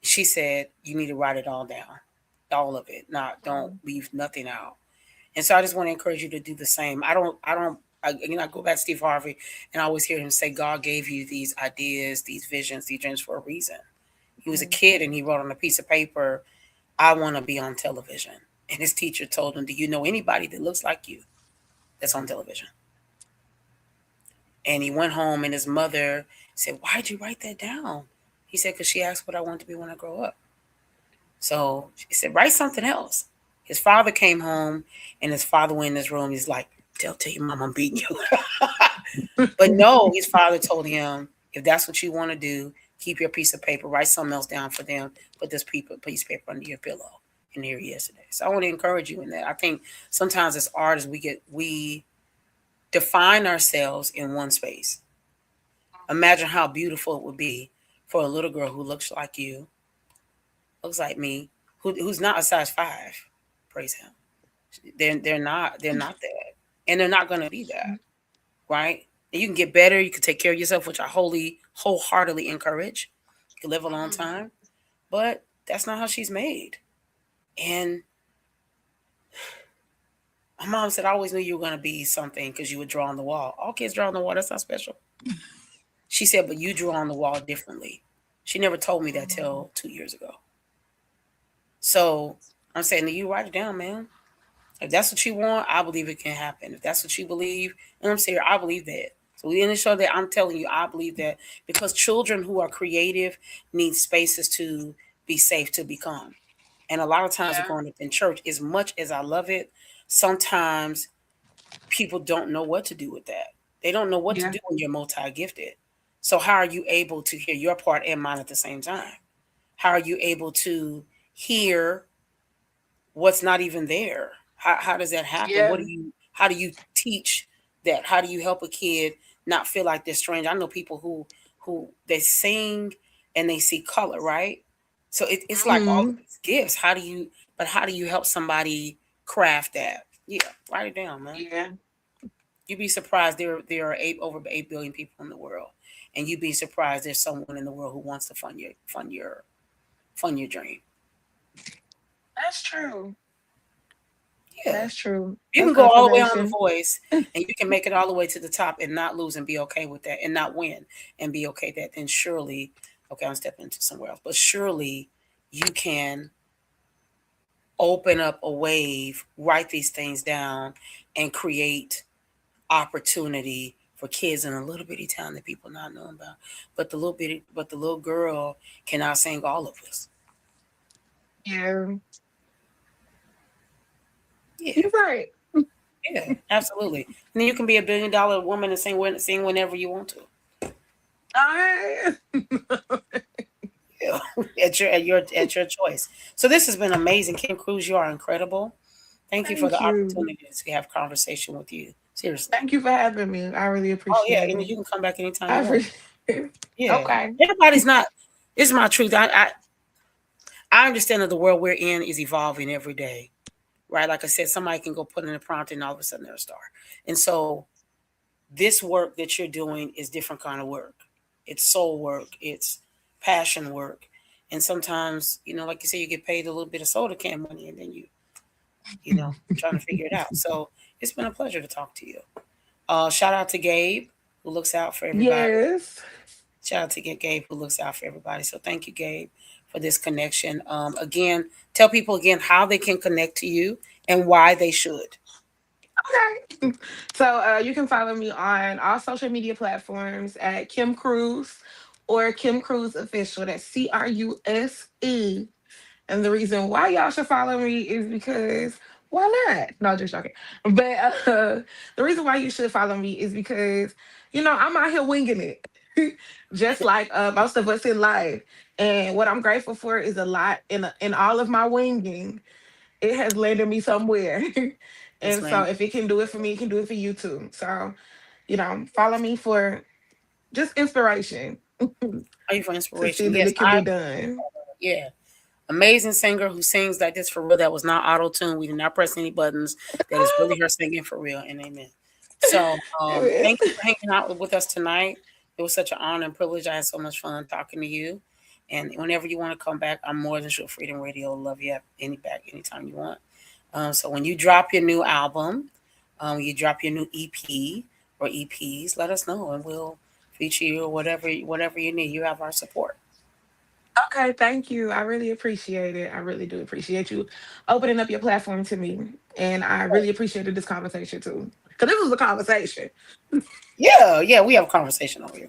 She said, "You need to write it all down, all of it. Don't leave nothing out." And so I just want to encourage you to do the same. I go back to Steve Harvey, and I always hear him say, God gave you these ideas, these visions, these dreams for a reason. He was a kid, and he wrote on a piece of paper, "I want to be on television." And his teacher told him, "Do you know anybody that looks like you that's on television?" And he went home, and his mother said, "Why'd you write that down?" He said, "Because she asked what I want to be when I grow up." So she said, "Write something else." His father came home, and his father went in his room. He's like, tell your mom I'm beating you. But no, his father told him, if that's what you want to do, keep your piece of paper, write something else down for them, put this piece of paper under your pillow. And here he is today. So I want to encourage you in that. I think sometimes as artists, we define ourselves in one space. Imagine how beautiful it would be for a little girl who looks like you, looks like me, who's not a size 5. Praise him. They're not that. And they're not going to be that, right? And you can get better. You can take care of yourself, which I wholeheartedly encourage. You can live a long time, but that's not how she's made. And my mom said, "I always knew you were going to be something because you would draw on the wall." All kids draw on the wall. That's not special. She said, "But you drew on the wall differently." She never told me that till 2 years ago. So I'm saying, you write it down, man. If that's what you want, I believe it can happen. If that's what you believe, and I'm saying, I believe that. So we in the show that I'm telling you, I believe that, because children who are creative need spaces to be safe to become. And a lot of times growing up in church, as much as I love it, sometimes people don't know what to do with that. They don't know what to do when you're multi-gifted. So how are you able to hear your part and mine at the same time? How are you able to hear what's not even there? How does that happen? How do you teach that? How do you help a kid not feel like they're strange? I know people who they sing and they see color, right? So it's like all of these gifts. How do you help somebody craft that? Yeah, write it down, man. Yeah. You'd be surprised there are over 8 billion people in the world. And you'd be surprised there's someone in the world who wants to fund your dream. That's true. Yeah. That's true. You can go all the way on The Voice, and you can make it all the way to the top and not lose and be okay with that, and not win and be okay with that. Then surely, okay, I'm stepping into somewhere else, but surely you can open up a wave, write these things down, and create opportunity for kids in a little bitty town that people not knowing about. But the little girl can sing all of us. Yeah. Yeah. You're right. Yeah, absolutely. And then you can be $1 billion woman and sing whenever you want to. too. at your choice. So this has been amazing. Kim Cruz, you are incredible. Thank you for the opportunity to have conversation with you. Seriously. Thank you for having me. I really Oh yeah, appreciate and it. you can come back anytime I you want. appreciate Yeah. Okay. Everybody's not. This is my truth. I understand that the world we're in is evolving every day, right? Like I said, somebody can go put in a prompt and all of a sudden they're a star. And so this work that you're doing is different kind of work. It's soul work. It's passion work. And sometimes, like you say, you get paid a little bit of soda can money and then trying to figure it out. So it's been a pleasure to talk to you. Shout out to Gabe, who looks out for everybody. Yes. Shout out to Gabe, who looks out for everybody. So thank you, Gabe, for this connection. Again, tell people again how they can connect to you and why they should. Okay. So you can follow me on all social media platforms at Kim Cruz or Kim Cruz Official. That's CRUSE. And the reason why y'all should follow me is because why not? No, just joking. But the reason why you should follow me is because I'm out here winging it, just like most of us in life. And what I'm grateful for is a lot in all of my winging. It has landed me somewhere. And so if it can do it for me, it can do it for you too. So, follow me for just inspiration. Are you for inspiration? To see that it can be done. Yeah. Amazing singer who sings like this for real. That was not auto-tuned. We did not press any buttons. That is really her singing for real. And amen. So thank you for hanging out with us tonight. It was such an honor and privilege. I had so much fun talking to you. And whenever you want to come back, I'm more than sure Freedom Radio will love you anytime you want. So when you drop your new album, you drop your new EP or EPs, let us know and we'll feature you or whatever you need. You have our support. Okay, thank you. I really appreciate it. I really do appreciate you opening up your platform to me. And I really appreciated this conversation too. Because this was a conversation. Yeah, we have a conversation over here.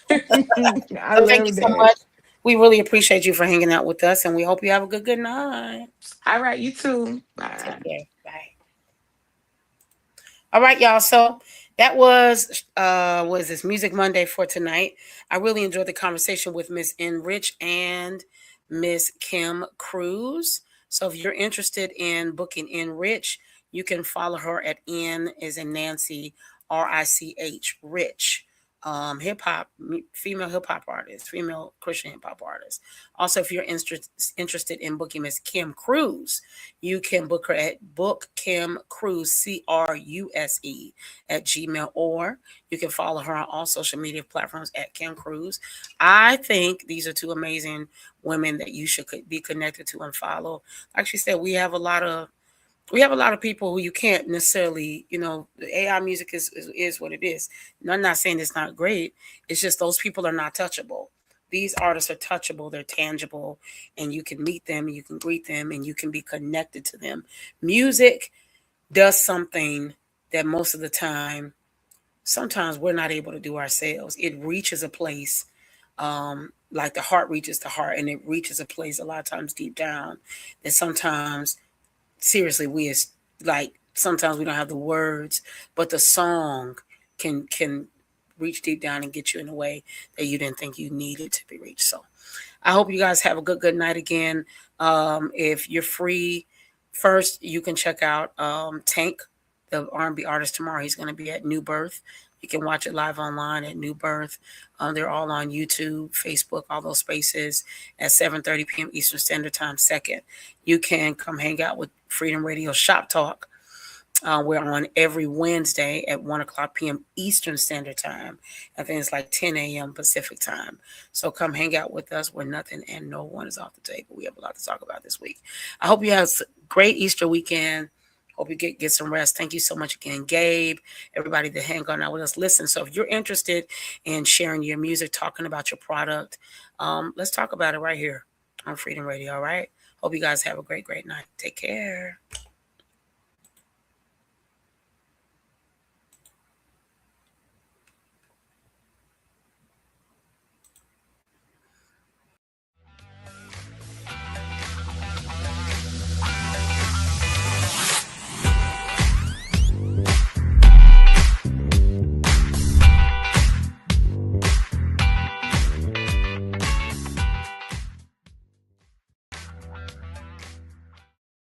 Thank you so much. We really appreciate you for hanging out with us, and we hope you have a good night. All right, you too. Bye. Take care. Bye. All right, y'all. So that was this Music Monday for tonight. I really enjoyed the conversation with Miss NRICH and Miss Kim Cruz. So if you're interested in booking NRICH, you can follow her at N as in Nancy, RICH, Rich. Hip hop, female hip hop artist, female Christian hip hop artist. Also, if you're interested in booking Miss Kim Cruz, you can book her at Book Kim Cruz, CRUSE at Gmail, or you can follow her on all social media platforms at Kim Cruz. I think these are two amazing women that you should be connected to and follow. Like she said, we have a lot of people who you can't necessarily, the AI music is what it is. And I'm not saying it's not great. It's just those people are not touchable. These artists are touchable. They're tangible, and you can meet them, and you can greet them, and you can be connected to them. Music does something that most of the time, sometimes we're not able to do ourselves. It reaches a place, like the heart reaches the heart, and it reaches a place a lot of times deep down that sometimes, seriously, sometimes we don't have the words, but the song can reach deep down and get you in a way that you didn't think you needed to be reached. So I hope you guys have a good night again. If you're free, first you can check out Tank, the R&B artist, tomorrow. He's going to be at New Birth. You can watch it live online at New Birth. They're all on YouTube, Facebook, all those spaces at 7:30 p.m. Eastern Standard Time. Second, you can come hang out with Freedom Radio Shop Talk. We're on every Wednesday at 1 o'clock p.m. Eastern Standard Time. I think it's like 10 a.m. Pacific Time. So come hang out with us where nothing and no one is off the table. We have a lot to talk about this week. I hope you have a great Easter weekend. Hope you get some rest. Thank you so much again, Gabe, everybody that hang on out with us. Listen, so if you're interested in sharing your music, talking about your product, let's talk about it right here on Freedom Radio, all right? Hope you guys have a great night. Take care.